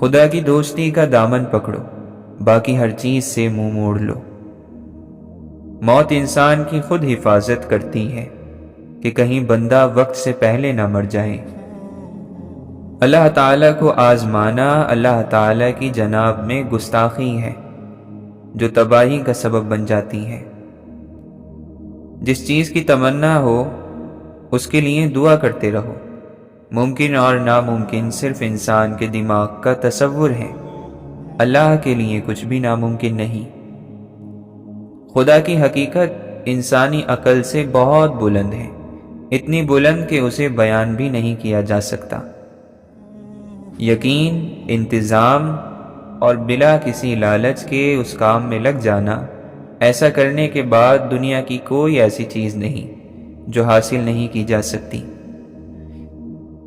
خدا کی دوستی کا دامن پکڑو، باقی ہر چیز سے منہ موڑ لو۔ موت انسان کی خود حفاظت کرتی ہے کہ کہیں بندہ وقت سے پہلے نہ مر جائے۔ اللہ تعالیٰ کو آزمانا اللہ تعالیٰ کی جناب میں گستاخی ہے جو تباہی کا سبب بن جاتی ہے۔ جس چیز کی تمنا ہو اس کے لیے دعا کرتے رہو۔ ممکن اور ناممکن صرف انسان کے دماغ کا تصور ہے، اللہ کے لیے کچھ بھی ناممکن نہیں۔ خدا کی حقیقت انسانی عقل سے بہت بلند ہے، اتنی بلند کہ اسے بیان بھی نہیں کیا جا سکتا۔ یقین، انتظام اور بلا کسی لالچ کے اس کام میں لگ جانا، ایسا کرنے کے بعد دنیا کی کوئی ایسی چیز نہیں جو حاصل نہیں کی جا سکتی۔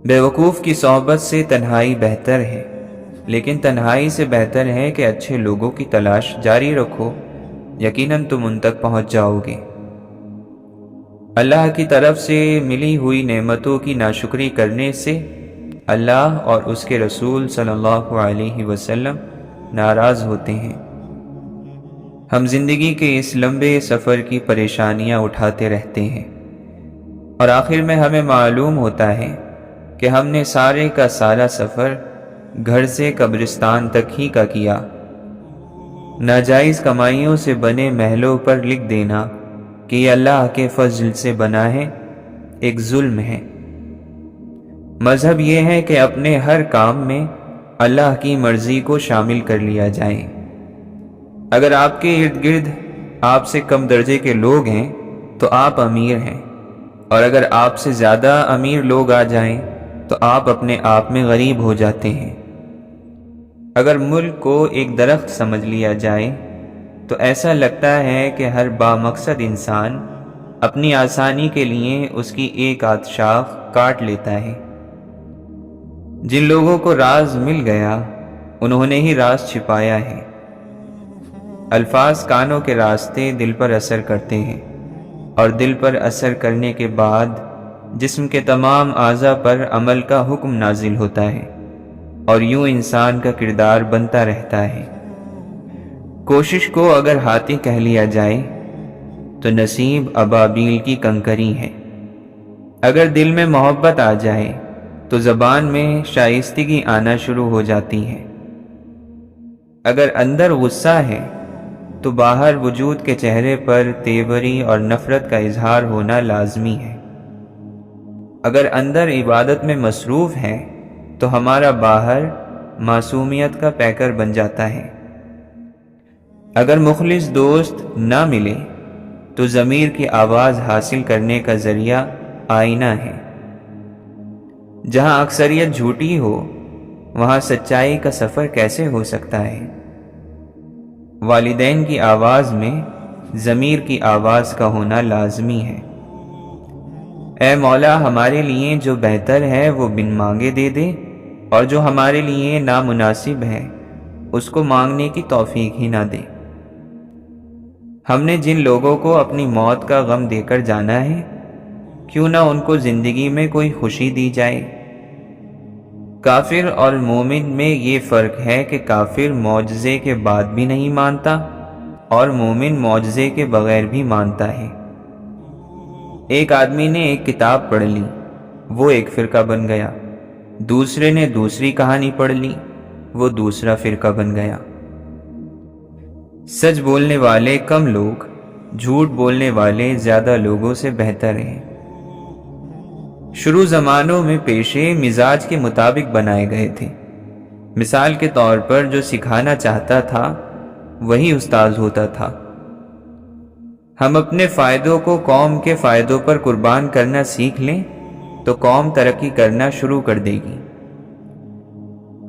بے وقوف کی صحبت سے تنہائی بہتر ہے، لیکن تنہائی سے بہتر ہے کہ اچھے لوگوں کی تلاش جاری رکھو، یقیناً تم ان تک پہنچ جاؤ گے۔ اللہ کی طرف سے ملی ہوئی نعمتوں کی ناشکری کرنے سے اللہ اور اس کے رسول صلی اللہ علیہ وسلم ناراض ہوتے ہیں۔ ہم زندگی کے اس لمبے سفر کی پریشانیاں اٹھاتے رہتے ہیں اور آخر میں ہمیں معلوم ہوتا ہے کہ ہم نے سارے کا سارا سفر گھر سے قبرستان تک ہی کا کیا۔ ناجائز کمائیوں سے بنے محلوں پر لکھ دینا کہ یہ اللہ کے فضل سے بنا ہے ایک ظلم ہے۔ مذہب یہ ہے کہ اپنے ہر کام میں اللہ کی مرضی کو شامل کر لیا جائے۔ اگر آپ کے ارد گرد آپ سے کم درجے کے لوگ ہیں تو آپ امیر ہیں، اور اگر آپ سے زیادہ امیر لوگ آ جائیں تو آپ اپنے آپ میں غریب ہو جاتے ہیں۔ اگر ملک کو ایک درخت سمجھ لیا جائے تو ایسا لگتا ہے کہ ہر بامقصد انسان اپنی آسانی کے لیے اس کی ایک آدھ شاخ کاٹ لیتا ہے۔ جن لوگوں کو راز مل گیا انہوں نے ہی راز چھپایا ہے۔ الفاظ کانوں کے راستے دل پر اثر کرتے ہیں، اور دل پر اثر کرنے کے بعد جسم کے تمام اعضاء پر عمل کا حکم نازل ہوتا ہے، اور یوں انسان کا کردار بنتا رہتا ہے۔ کوشش کو اگر ہاتھی کہہ لیا جائے تو نصیب ابابیل کی کنکری ہے۔ اگر دل میں محبت آ جائے تو زبان میں شائستگی آنا شروع ہو جاتی ہے۔ اگر اندر غصہ ہے تو باہر وجود کے چہرے پر تیوری اور نفرت کا اظہار ہونا لازمی ہے۔ اگر اندر عبادت میں مصروف ہے تو ہمارا باہر معصومیت کا پیکر بن جاتا ہے۔ اگر مخلص دوست نہ ملے تو ضمیر کی آواز حاصل کرنے کا ذریعہ آئینہ ہے۔ جہاں اکثریت جھوٹی ہو وہاں سچائی کا سفر کیسے ہو سکتا ہے؟ والدین کی آواز میں ضمیر کی آواز کا ہونا لازمی ہے۔ اے مولا، ہمارے لیے جو بہتر ہے وہ بن مانگے دے دے، اور جو ہمارے لیے نامناسب ہے اس کو مانگنے کی توفیق ہی نہ دے۔ ہم نے جن لوگوں کو اپنی موت کا غم دے کر جانا ہے، کیوں نہ ان کو زندگی میں کوئی خوشی دی جائے۔ کافر اور مومن میں یہ فرق ہے کہ کافر معجزے کے بعد بھی نہیں مانتا اور مومن معجزے کے بغیر بھی مانتا ہے۔ ایک آدمی نے ایک کتاب پڑھ لی، وہ ایک فرقہ بن گیا۔ دوسرے نے دوسری کہانی پڑھ لی، وہ دوسرا فرقہ بن گیا۔ سچ بولنے والے کم لوگ جھوٹ بولنے والے زیادہ لوگوں سے بہتر ہیں۔ شروع زمانوں میں پیشے مزاج کے مطابق بنائے گئے تھے۔ مثال کے طور پر جو سکھانا چاہتا تھا وہی استاذ ہوتا تھا۔ ہم اپنے فائدوں کو قوم کے فائدوں پر قربان کرنا سیکھ لیں تو قوم ترقی کرنا شروع کر دے گی۔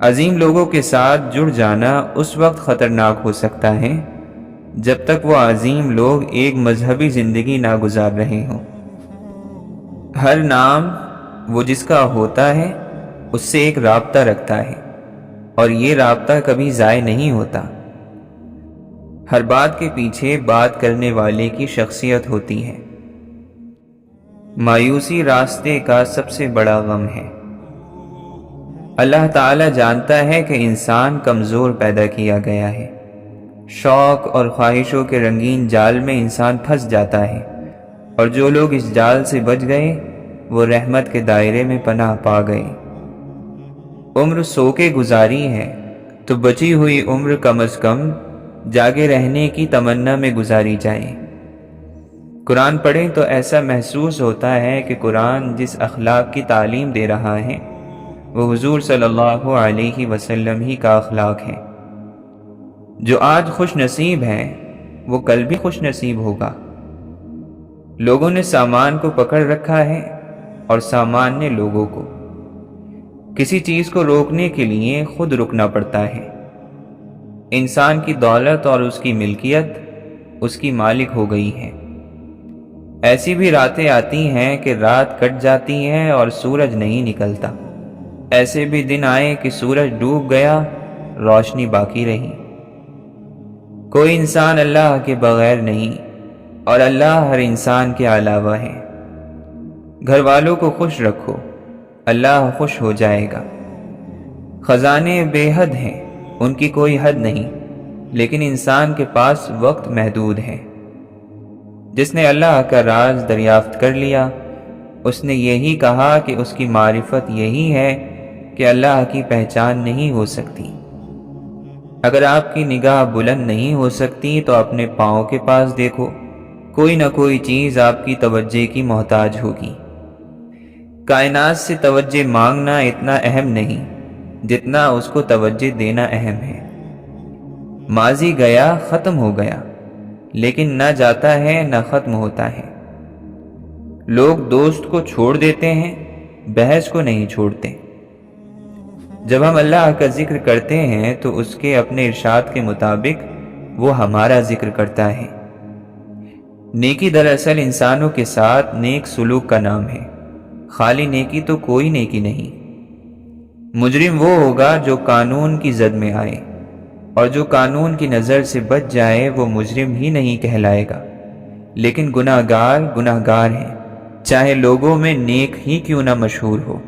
عظیم لوگوں کے ساتھ جڑ جانا اس وقت خطرناک ہو سکتا ہے جب تک وہ عظیم لوگ ایک مذہبی زندگی نہ گزار رہے ہوں۔ ہر نام وہ جس کا ہوتا ہے اس سے ایک رابطہ رکھتا ہے، اور یہ رابطہ کبھی ضائع نہیں ہوتا۔ ہر بات کے پیچھے بات کرنے والے کی شخصیت ہوتی ہے۔ مایوسی راستے کا سب سے بڑا غم ہے۔ اللہ تعالیٰ جانتا ہے کہ انسان کمزور پیدا کیا گیا ہے، شوق اور خواہشوں کے رنگین جال میں انسان پھنس جاتا ہے، اور جو لوگ اس جال سے بچ گئے وہ رحمت کے دائرے میں پناہ پا گئے۔ عمر سو کے گزاری ہے تو بچی ہوئی عمر کم از کم جاگے رہنے کی تمنا میں گزاری جائے۔ قرآن پڑھیں تو ایسا محسوس ہوتا ہے کہ قرآن جس اخلاق کی تعلیم دے رہا ہے وہ حضور صلی اللہ علیہ وسلم ہی کا اخلاق ہے۔ جو آج خوش نصیب ہے وہ کل بھی خوش نصیب ہوگا۔ لوگوں نے سامان کو پکڑ رکھا ہے اور سامان نے لوگوں کو۔ کسی چیز کو روکنے کے لیے خود رکنا پڑتا ہے۔ انسان کی دولت اور اس کی ملکیت اس کی مالک ہو گئی ہے۔ ایسی بھی راتیں آتی ہیں کہ رات کٹ جاتی ہے اور سورج نہیں نکلتا۔ ایسے بھی دن آئے کہ سورج ڈوب گیا، روشنی باقی رہی۔ کوئی انسان اللہ کے بغیر نہیں، اور اللہ ہر انسان کے علاوہ ہے۔ گھر والوں کو خوش رکھو، اللہ خوش ہو جائے گا۔ خزانے بے حد ہیں، ان کی کوئی حد نہیں، لیکن انسان کے پاس وقت محدود ہے۔ جس نے اللہ کا راز دریافت کر لیا، اس نے یہی کہا کہ اس کی معرفت یہی ہے کہ اللہ کی پہچان نہیں ہو سکتی۔ اگر آپ کی نگاہ بلند نہیں ہو سکتی تو اپنے پاؤں کے پاس دیکھو، کوئی نہ کوئی چیز آپ کی توجہ کی محتاج ہوگی۔ کائنات سے توجہ مانگنا اتنا اہم نہیں جتنا اس کو توجہ دینا اہم ہے۔ ماضی گیا، ختم ہو گیا، لیکن نہ جاتا ہے نہ ختم ہوتا ہے۔ لوگ دوست کو چھوڑ دیتے ہیں، بحث کو نہیں چھوڑتے۔ جب ہم اللہ کا ذکر کرتے ہیں تو اس کے اپنے ارشاد کے مطابق وہ ہمارا ذکر کرتا ہے۔ نیکی دراصل انسانوں کے ساتھ نیک سلوک کا نام ہے، خالی نیکی تو کوئی نیکی نہیں۔ مجرم وہ ہوگا جو قانون کی زد میں آئے، اور جو قانون کی نظر سے بچ جائے وہ مجرم ہی نہیں کہلائے گا، لیکن گناہ گار ہیں، چاہے لوگوں میں نیک ہی کیوں نہ مشہور ہو۔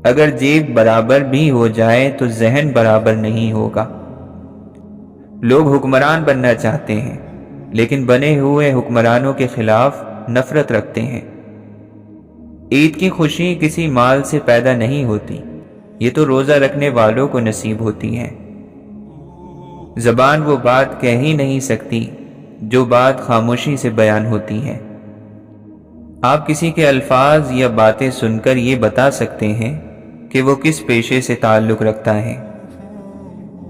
اگر جیب برابر بھی ہو جائے تو ذہن برابر نہیں ہوگا۔ لوگ حکمران بننا چاہتے ہیں، لیکن بنے ہوئے حکمرانوں کے خلاف نفرت رکھتے ہیں۔ عید کی خوشی کسی مال سے پیدا نہیں ہوتی، یہ تو روزہ رکھنے والوں کو نصیب ہوتی ہے۔ زبان وہ بات کہہ ہی نہیں سکتی جو بات خاموشی سے بیان ہوتی ہے۔ آپ کسی کے الفاظ یا باتیں سن کر یہ بتا سکتے ہیں کہ وہ کس پیشے سے تعلق رکھتا ہے۔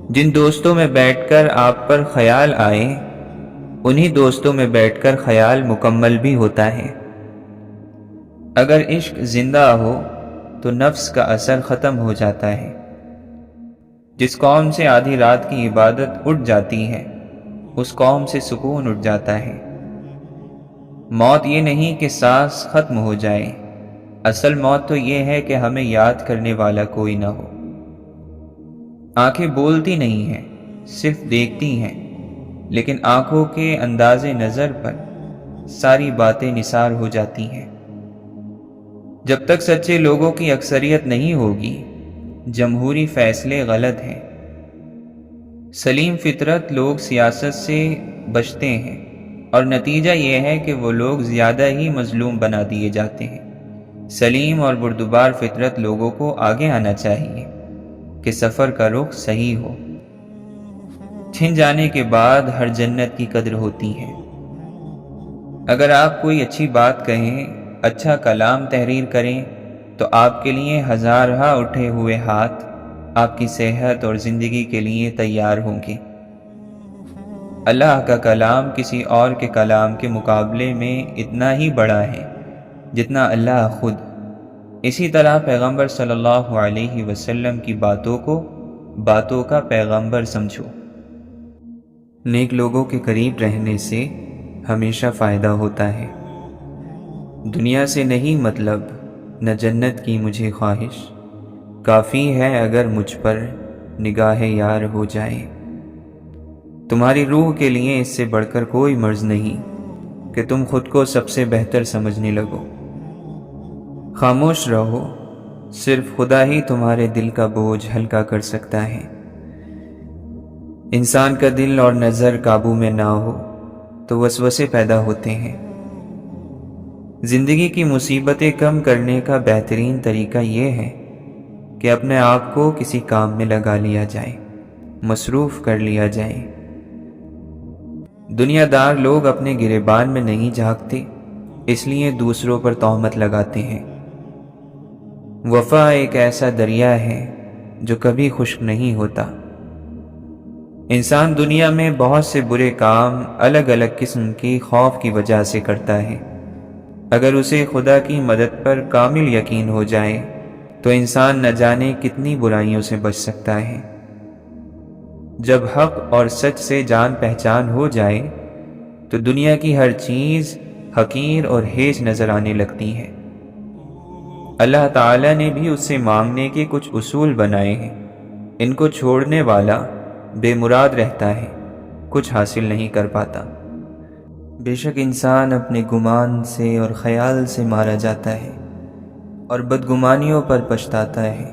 جن دوستوں میں بیٹھ کر آپ پر خیال آئے، انہی دوستوں میں بیٹھ کر خیال مکمل بھی ہوتا ہے۔ اگر عشق زندہ ہو تو نفس کا اثر ختم ہو جاتا ہے۔ جس قوم سے آدھی رات کی عبادت اٹھ جاتی ہے، اس قوم سے سکون اٹھ جاتا ہے۔ موت یہ نہیں کہ سانس ختم ہو جائے، اصل موت تو یہ ہے کہ ہمیں یاد کرنے والا کوئی نہ ہو۔ آنکھیں بولتی نہیں ہیں، صرف دیکھتی ہیں، لیکن آنکھوں کے انداز نظر پر ساری باتیں نثار ہو جاتی ہیں۔ جب تک سچے لوگوں کی اکثریت نہیں ہوگی، جمہوری فیصلے غلط ہیں۔ سلیم فطرت لوگ سیاست سے بچتے ہیں، اور نتیجہ یہ ہے کہ وہ لوگ زیادہ ہی مظلوم بنا دیے جاتے ہیں۔ سلیم اور بردبار فطرت لوگوں کو آگے آنا چاہیے کہ سفر کا رخ صحیح ہو۔ چھن جانے کے بعد ہر جنت کی قدر ہوتی ہے۔ اگر آپ کوئی اچھی بات کہیں، اچھا کلام تحریر کریں تو آپ کے لیے ہزارہا اٹھے ہوئے ہاتھ آپ کی صحت اور زندگی کے لیے تیار ہوں گے۔ اللہ کا کلام کسی اور کے کلام کے مقابلے میں اتنا ہی بڑا ہے جتنا اللہ خود۔ اسی طرح پیغمبر صلی اللہ علیہ وسلم کی باتوں کو باتوں کا پیغمبر سمجھو۔ نیک لوگوں کے قریب رہنے سے ہمیشہ فائدہ ہوتا ہے۔ دنیا سے نہیں مطلب، نہ جنت کی مجھے خواہش، کافی ہے اگر مجھ پر نگاہ یار ہو جائے۔ تمہاری روح کے لیے اس سے بڑھ کر کوئی مرض نہیں کہ تم خود کو سب سے بہتر سمجھنے لگو۔ خاموش رہو، صرف خدا ہی تمہارے دل کا بوجھ ہلکا کر سکتا ہے۔ انسان کا دل اور نظر قابو میں نہ ہو تو وسوسے پیدا ہوتے ہیں۔ زندگی کی مصیبتیں کم کرنے کا بہترین طریقہ یہ ہے کہ اپنے آپ کو کسی کام میں لگا لیا جائے، مصروف کر لیا جائے۔ دنیا دار لوگ اپنے گریبان میں نہیں جھانکتے، اس لیے دوسروں پر تہمت لگاتے ہیں۔ وفا ایک ایسا دریا ہے جو کبھی خشک نہیں ہوتا۔ انسان دنیا میں بہت سے برے کام الگ الگ قسم کی خوف کی وجہ سے کرتا ہے۔ اگر اسے خدا کی مدد پر کامل یقین ہو جائے تو انسان نہ جانے کتنی برائیوں سے بچ سکتا ہے۔ جب حق اور سچ سے جان پہچان ہو جائے تو دنیا کی ہر چیز حقیر اور ہیچ نظر آنے لگتی ہے۔ اللہ تعالیٰ نے بھی اس سے مانگنے کے کچھ اصول بنائے ہیں۔ ان کو چھوڑنے والا بے مراد رہتا ہے، کچھ حاصل نہیں کر پاتا۔ بے شک انسان اپنے گمان سے اور خیال سے مارا جاتا ہے اور بدگمانیوں پر پچھتاتا ہے۔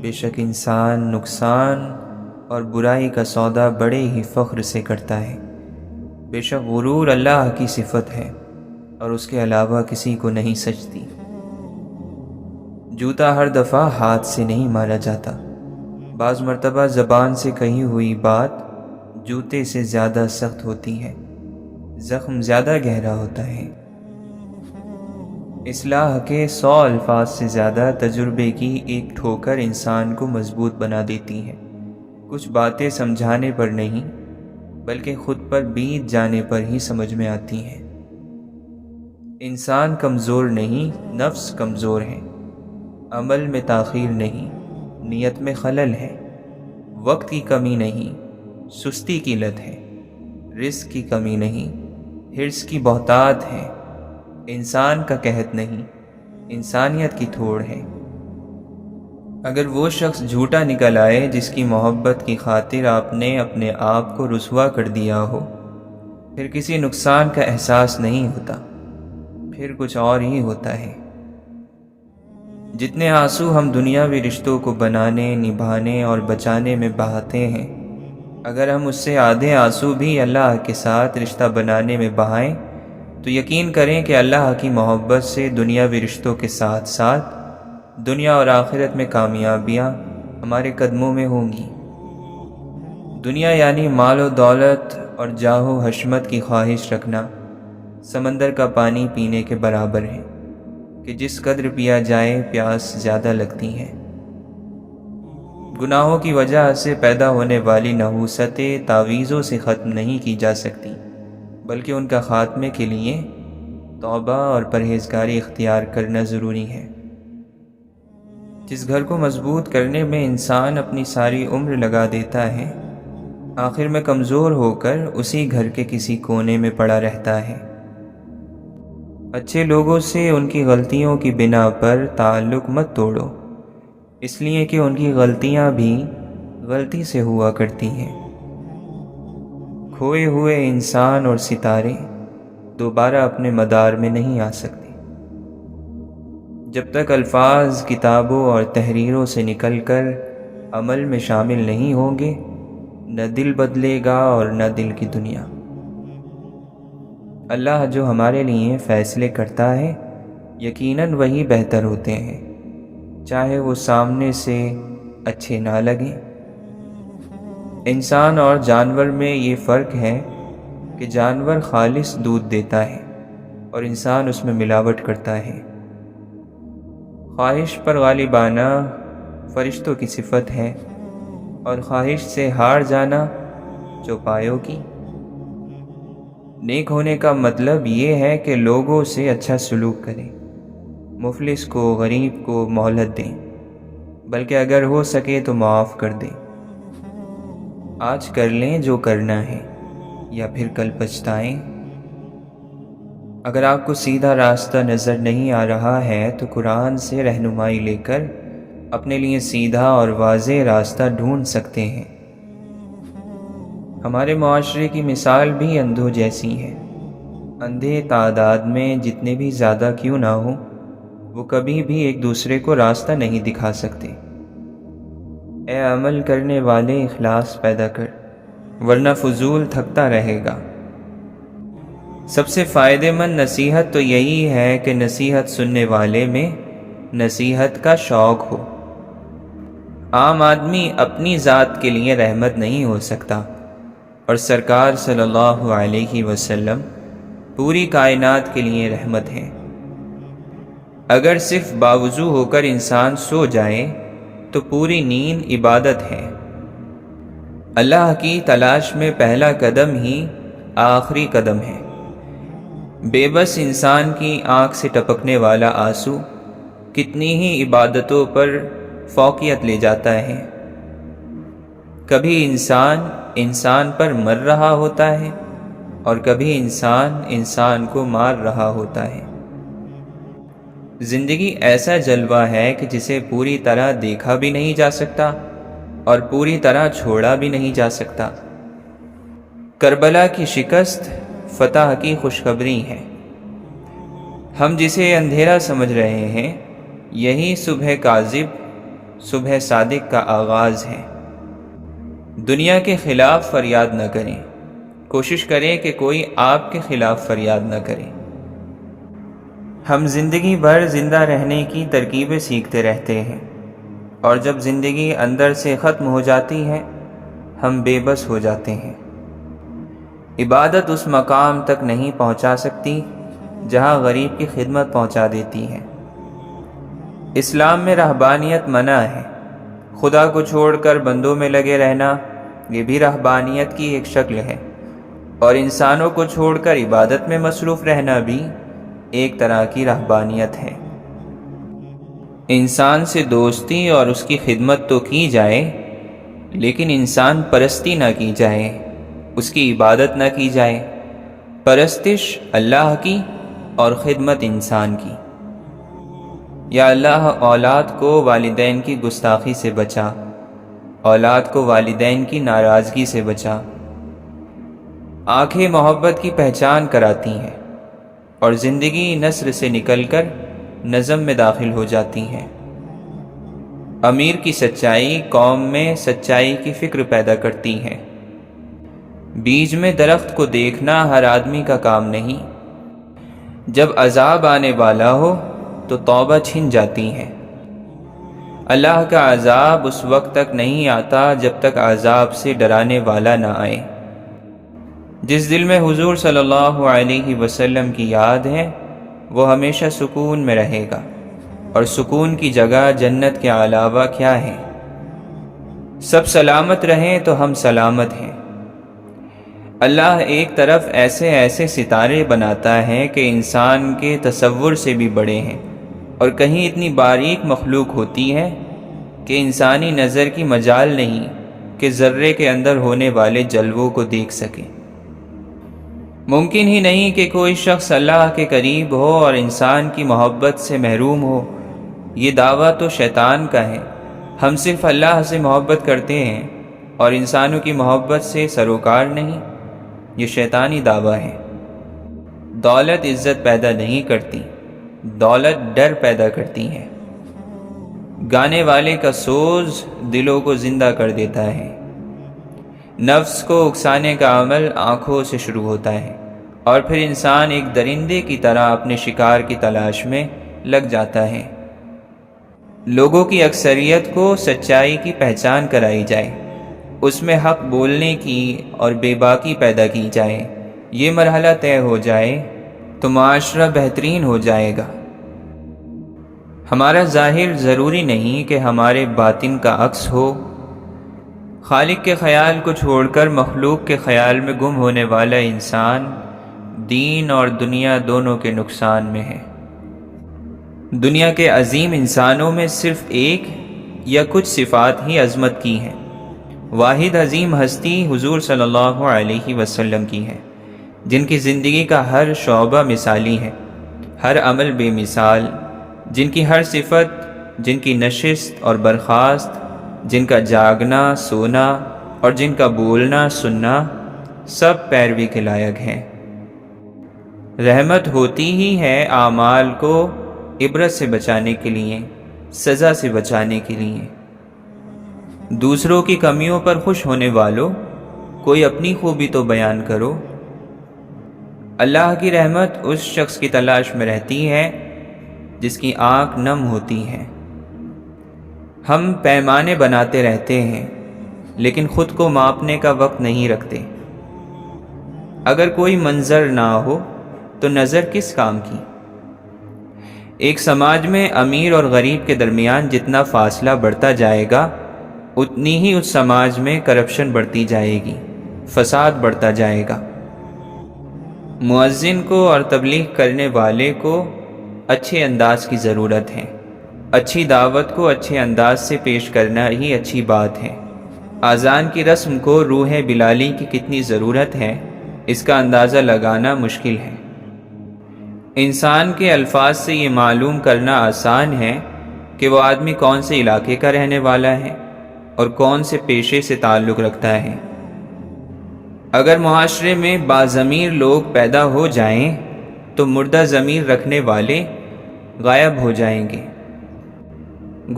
بے شک انسان نقصان اور برائی کا سودا بڑے ہی فخر سے کرتا ہے۔ بے شک غرور اللہ کی صفت ہے اور اس کے علاوہ کسی کو نہیں سجتی۔ جوتا ہر دفعہ ہاتھ سے نہیں مارا جاتا، بعض مرتبہ زبان سے کہی ہوئی بات جوتے سے زیادہ سخت ہوتی ہے، زخم زیادہ گہرا ہوتا ہے۔ اصلاح کے 100 الفاظ سے زیادہ تجربے کی ایک ٹھوکر انسان کو مضبوط بنا دیتی ہے۔ کچھ باتیں سمجھانے پر نہیں بلکہ خود پر بیت جانے پر ہی سمجھ میں آتی ہیں۔ انسان کمزور نہیں، نفس کمزور ہے۔ عمل میں تاخیر نہیں، نیت میں خلل ہے۔ وقت کی کمی نہیں، سستی کی لت ہے۔ رزق کی کمی نہیں، حرص کی بہتات ہے۔ انسان کا قحط نہیں، انسانیت کی تھوڑ ہے۔ اگر وہ شخص جھوٹا نکل آئے جس کی محبت کی خاطر آپ نے اپنے آپ کو رسوا کر دیا ہو، پھر کسی نقصان کا احساس نہیں ہوتا، پھر کچھ اور ہی ہوتا ہے۔ جتنے آنسو ہم دنیاوی رشتوں کو بنانے، نبھانے اور بچانے میں بہاتے ہیں، اگر ہم اس سے آدھے آنسو بھی اللہ کے ساتھ رشتہ بنانے میں بہائیں تو یقین کریں کہ اللہ کی محبت سے دنیاوی رشتوں کے ساتھ ساتھ دنیا اور آخرت میں کامیابیاں ہمارے قدموں میں ہوں گی۔ دنیا یعنی مال و دولت اور جاہ و حشمت کی خواہش رکھنا سمندر کا پانی پینے کے برابر ہے کہ جس قدر پیا جائے پیاس زیادہ لگتی ہے۔ گناہوں کی وجہ سے پیدا ہونے والی نحوستیں تعویذوں سے ختم نہیں کی جا سکتی، بلکہ ان کا خاتمے کے لیے توبہ اور پرہیزگاری اختیار کرنا ضروری ہے۔ جس گھر کو مضبوط کرنے میں انسان اپنی ساری عمر لگا دیتا ہے، آخر میں کمزور ہو کر اسی گھر کے کسی کونے میں پڑا رہتا ہے۔ اچھے لوگوں سے ان کی غلطیوں کی بنا پر تعلق مت توڑو، اس لیے کہ ان کی غلطیاں بھی غلطی سے ہوا کرتی ہیں۔ کھوئے ہوئے انسان اور ستارے دوبارہ اپنے مدار میں نہیں آ سکتے۔ جب تک الفاظ کتابوں اور تحریروں سے نکل کر عمل میں شامل نہیں ہوں گے، نہ دل بدلے گا اور نہ دل کی دنیا۔ اللہ جو ہمارے لیے فیصلے کرتا ہے یقیناً وہی بہتر ہوتے ہیں، چاہے وہ سامنے سے اچھے نہ لگیں۔ انسان اور جانور میں یہ فرق ہے کہ جانور خالص دودھ دیتا ہے اور انسان اس میں ملاوٹ کرتا ہے۔ خواہش پر غالب آنا فرشتوں کی صفت ہے اور خواہش سے ہار جانا چوپایوں کی۔ نیک ہونے کا مطلب یہ ہے کہ لوگوں سے اچھا سلوک کریں، مفلس کو، غریب کو مہلت دیں، بلکہ اگر ہو سکے تو معاف کر دیں۔ آج کر لیں جو کرنا ہے یا پھر کل پچھتائیں۔ اگر آپ کو سیدھا راستہ نظر نہیں آ رہا ہے تو قرآن سے رہنمائی لے کر اپنے لیے سیدھا اور واضح راستہ ڈھونڈ سکتے ہیں۔ ہمارے معاشرے کی مثال بھی اندھوں جیسی ہے۔ اندھے تعداد میں جتنے بھی زیادہ کیوں نہ ہوں، وہ کبھی بھی ایک دوسرے کو راستہ نہیں دکھا سکتے۔ اے عمل کرنے والے، اخلاص پیدا کر، ورنہ فضول تھکتا رہے گا۔ سب سے فائدہ مند نصیحت تو یہی ہے کہ نصیحت سننے والے میں نصیحت کا شوق ہو۔ عام آدمی اپنی ذات کے لیے رحمت نہیں ہو سکتا، اور سرکار صلی اللہ علیہ وسلم پوری کائنات کے لیے رحمت ہیں۔ اگر صرف باوضو ہو کر انسان سو جائے تو پوری نیند عبادت ہے۔ اللہ کی تلاش میں پہلا قدم ہی آخری قدم ہے۔ بے بس انسان کی آنکھ سے ٹپکنے والا آنسو کتنی ہی عبادتوں پر فوقیت لے جاتا ہے۔ کبھی انسان پر مر رہا ہوتا ہے، اور کبھی انسان کو مار رہا ہوتا ہے۔ زندگی ایسا جلوہ ہے کہ جسے پوری طرح دیکھا بھی نہیں جا سکتا اور پوری طرح چھوڑا بھی نہیں جا سکتا۔ کربلا کی شکست فتح کی خوشخبری ہے۔ ہم جسے اندھیرا سمجھ رہے ہیں، یہی صبح کاذب، صبح صادق کا آغاز ہے۔ دنیا کے خلاف فریاد نہ کریں، کوشش کریں کہ کوئی آپ کے خلاف فریاد نہ کرے۔ ہم زندگی بھر زندہ رہنے کی ترکیبیں سیکھتے رہتے ہیں، اور جب زندگی اندر سے ختم ہو جاتی ہے، ہم بے بس ہو جاتے ہیں۔ عبادت اس مقام تک نہیں پہنچا سکتی جہاں غریب کی خدمت پہنچا دیتی ہے۔ اسلام میں رہبانیت منع ہے۔ خدا کو چھوڑ کر بندوں میں لگے رہنا، یہ بھی رہبانیت کی ایک شکل ہے، اور انسانوں کو چھوڑ کر عبادت میں مصروف رہنا بھی ایک طرح کی رہبانیت ہے۔ انسان سے دوستی اور اس کی خدمت تو کی جائے، لیکن انسان پرستی نہ کی جائے، اس کی عبادت نہ کی جائے۔ پرستش اللہ کی اور خدمت انسان کی۔ یا اللہ، اولاد کو والدین کی گستاخی سے بچا، اولاد کو والدین کی ناراضگی سے بچا۔ آنکھیں محبت کی پہچان کراتی ہیں، اور زندگی نثر سے نکل کر نظم میں داخل ہو جاتی ہیں۔ امیر کی سچائی قوم میں سچائی کی فکر پیدا کرتی ہے۔ بیج میں درخت کو دیکھنا ہر آدمی کا کام نہیں۔ جب عذاب آنے والا ہو تو توبہ چھن جاتی ہے۔ اللہ کا عذاب اس وقت تک نہیں آتا جب تک عذاب سے ڈرانے والا نہ آئے۔ جس دل میں حضور صلی اللہ علیہ وسلم کی یاد ہے، وہ ہمیشہ سکون میں رہے گا، اور سکون کی جگہ جنت کے علاوہ کیا ہے؟ سب سلامت رہیں تو ہم سلامت ہیں۔ اللہ ایک طرف ایسے ایسے ستارے بناتا ہے کہ انسان کے تصور سے بھی بڑے ہیں، اور کہیں اتنی باریک مخلوق ہوتی ہے کہ انسانی نظر کی مجال نہیں کہ ذرے کے اندر ہونے والے جلووں کو دیکھ سکے۔ ممکن ہی نہیں کہ کوئی شخص اللہ کے قریب ہو اور انسان کی محبت سے محروم ہو۔ یہ دعویٰ تو شیطان کا ہے۔ ہم صرف اللہ سے محبت کرتے ہیں اور انسانوں کی محبت سے سروکار نہیں، یہ شیطانی دعویٰ ہے۔ دولت عزت پیدا نہیں کرتی، دولت ڈر پیدا کرتی ہے۔ گانے والے کا سوز دلوں کو زندہ کر دیتا ہے۔ نفس کو اکسانے کا عمل آنکھوں سے شروع ہوتا ہے، اور پھر انسان ایک درندے کی طرح اپنے شکار کی تلاش میں لگ جاتا ہے۔ لوگوں کی اکثریت کو سچائی کی پہچان کرائی جائے، اس میں حق بولنے کی اور بے باکی پیدا کی جائے، یہ مرحلہ طے ہو جائے تو معاشرہ بہترین ہو جائے گا۔ ہمارا ظاہر ضروری نہیں کہ ہمارے باطن کا عکس ہو۔ خالق کے خیال کو چھوڑ کر مخلوق کے خیال میں گم ہونے والا انسان دین اور دنیا دونوں کے نقصان میں ہے۔ دنیا کے عظیم انسانوں میں صرف ایک یا کچھ صفات ہی عظمت کی ہیں۔ واحد عظیم ہستی حضور صلی اللہ علیہ وسلم کی ہے، جن کی زندگی کا ہر شعبہ مثالی ہے، ہر عمل بے مثال، جن کی ہر صفت، جن کی نشست اور برخاست، جن کا جاگنا سونا اور جن کا بولنا سننا سب پیروی کے لائق ہیں۔ رحمت ہوتی ہی ہے اعمال کو عبرت سے بچانے کے لیے، سزا سے بچانے کے لیے۔ دوسروں کی کمیوں پر خوش ہونے والوں، کوئی اپنی خوبی تو بیان کرو۔ اللہ کی رحمت اس شخص کی تلاش میں رہتی ہے جس کی آنکھ نم ہوتی ہے۔ ہم پیمانے بناتے رہتے ہیں لیکن خود کو ماپنے کا وقت نہیں رکھتے۔ اگر کوئی منظر نہ ہو تو نظر کس کام کی؟ ایک سماج میں امیر اور غریب کے درمیان جتنا فاصلہ بڑھتا جائے گا، اتنی ہی اس سماج میں کرپشن بڑھتی جائے گی، فساد بڑھتا جائے گا۔ مؤذن کو اور تبلیغ کرنے والے کو اچھے انداز کی ضرورت ہے۔ اچھی دعوت کو اچھے انداز سے پیش کرنا ہی اچھی بات ہے۔ اذان کی رسم کو روح بلالی کی کتنی ضرورت ہے، اس کا اندازہ لگانا مشکل ہے۔ انسان کے الفاظ سے یہ معلوم کرنا آسان ہے کہ وہ آدمی کون سے علاقے کا رہنے والا ہے اور کون سے پیشے سے تعلق رکھتا ہے۔ اگر معاشرے میں باضمیر لوگ پیدا ہو جائیں تو مردہ ضمیر رکھنے والے غائب ہو جائیں گے۔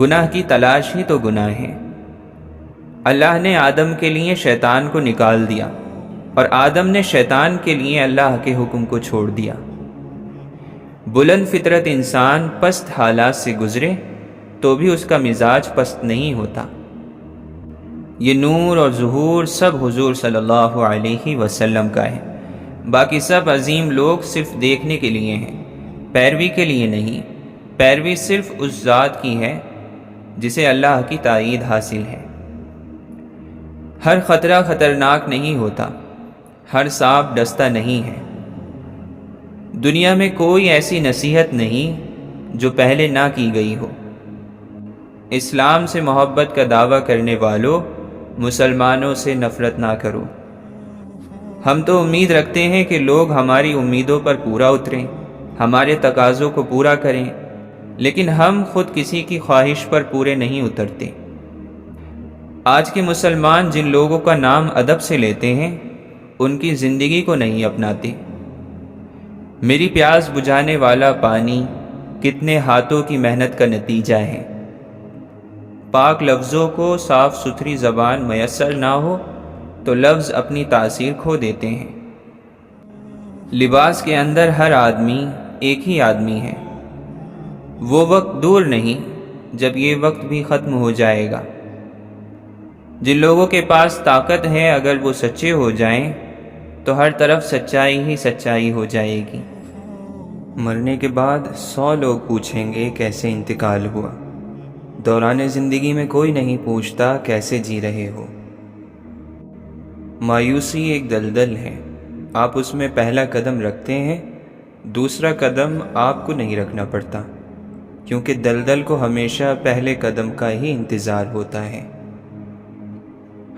گناہ کی تلاش ہی تو گناہ ہے۔ اللہ نے آدم کے لیے شیطان کو نکال دیا اور آدم نے شیطان کے لیے اللہ کے حکم کو چھوڑ دیا۔ بلند فطرت انسان پست حالات سے گزرے تو بھی اس کا مزاج پست نہیں ہوتا۔ یہ نور اور ظہور سب حضور صلی اللہ علیہ وسلم کا ہے۔ باقی سب عظیم لوگ صرف دیکھنے کے لیے ہیں، پیروی کے لیے نہیں۔ پیروی صرف اس ذات کی ہے جسے اللہ کی تائید حاصل ہے۔ ہر خطرہ خطرناک نہیں ہوتا، ہر سانپ ڈستا نہیں ہے۔ دنیا میں کوئی ایسی نصیحت نہیں جو پہلے نہ کی گئی ہو۔ اسلام سے محبت کا دعویٰ کرنے والوں، مسلمانوں سے نفرت نہ کرو۔ ہم تو امید رکھتے ہیں کہ لوگ ہماری امیدوں پر پورا اتریں، ہمارے تقاضوں کو پورا کریں، لیکن ہم خود کسی کی خواہش پر پورے نہیں اترتے۔ آج کے مسلمان جن لوگوں کا نام ادب سے لیتے ہیں، ان کی زندگی کو نہیں اپناتے۔ میری پیاس بجھانے والا پانی کتنے ہاتھوں کی محنت کا نتیجہ ہے۔ پاک لفظوں کو صاف ستھری زبان میسر نہ ہو تو لفظ اپنی تاثیر کھو دیتے ہیں۔ لباس کے اندر ہر آدمی ایک ہی آدمی ہے۔ وہ وقت دور نہیں جب یہ وقت بھی ختم ہو جائے گا۔ جن لوگوں کے پاس طاقت ہے، اگر وہ سچے ہو جائیں تو ہر طرف سچائی ہی سچائی ہو جائے گی۔ مرنے کے بعد 100 لوگ پوچھیں گے کیسے انتقال ہوا۔ دوران زندگی میں کوئی نہیں پوچھتا کیسے جی رہے ہو۔ مایوسی ایک دلدل ہے، آپ اس میں پہلا قدم رکھتے ہیں، دوسرا قدم آپ کو نہیں رکھنا پڑتا، کیونکہ دلدل کو ہمیشہ پہلے قدم کا ہی انتظار ہوتا ہے۔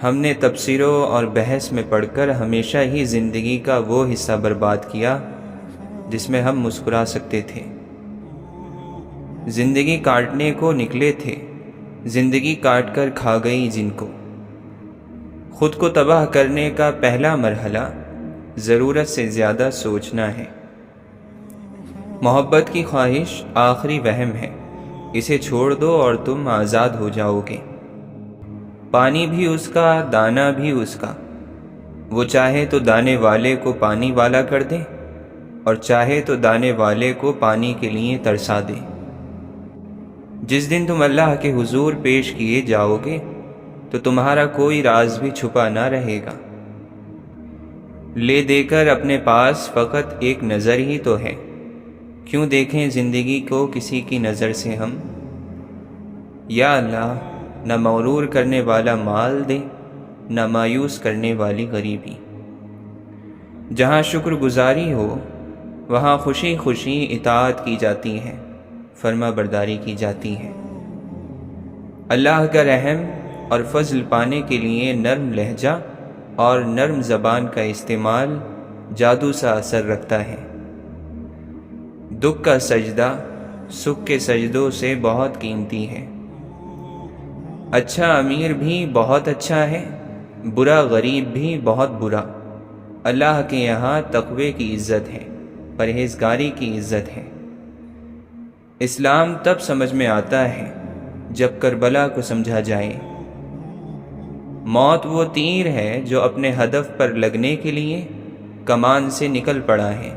ہم نے تبصروں اور بحث میں پڑھ کر ہمیشہ ہی زندگی کا وہ حصہ برباد کیا جس میں ہم مسکرا سکتے تھے۔ زندگی کاٹنے کو نکلے تھے، زندگی کاٹ کر کھا گئی جن کو۔ خود کو تباہ کرنے کا پہلا مرحلہ ضرورت سے زیادہ سوچنا ہے۔ محبت کی خواہش آخری وہم ہے، اسے چھوڑ دو اور تم آزاد ہو جاؤ گے۔ پانی بھی اس کا، دانہ بھی اس کا۔ وہ چاہے تو دانے والے کو پانی والا کر دے اور چاہے تو دانے والے کو پانی کے لیے ترسا دے۔ جس دن تم اللہ کے حضور پیش کیے جاؤ گے تو تمہارا کوئی راز بھی چھپا نہ رہے گا۔ لے دے کر اپنے پاس فقط ایک نظر ہی تو ہے، کیوں دیکھیں زندگی کو کسی کی نظر سے ہم؟ یا اللہ، نہ مغرور کرنے والا مال دے، نہ مایوس کرنے والی غریبی۔ جہاں شکر گزاری ہو وہاں خوشی خوشی اطاعت کی جاتی ہے، فرما برداری کی جاتی ہے۔ اللہ کا رحم اور فضل پانے کے لیے نرم لہجہ اور نرم زبان کا استعمال جادو سا اثر رکھتا ہے۔ دکھ کا سجدہ سکھ کے سجدوں سے بہت قیمتی ہے۔ اچھا امیر بھی بہت اچھا ہے، برا غریب بھی بہت برا۔ اللہ کے یہاں تقوی کی عزت ہے، پرہیزگاری کی عزت ہے۔ اسلام تب سمجھ میں آتا ہے جب کربلا کو سمجھا جائے۔ موت وہ تیر ہے جو اپنے ہدف پر لگنے کے لیے کمان سے نکل پڑا ہے۔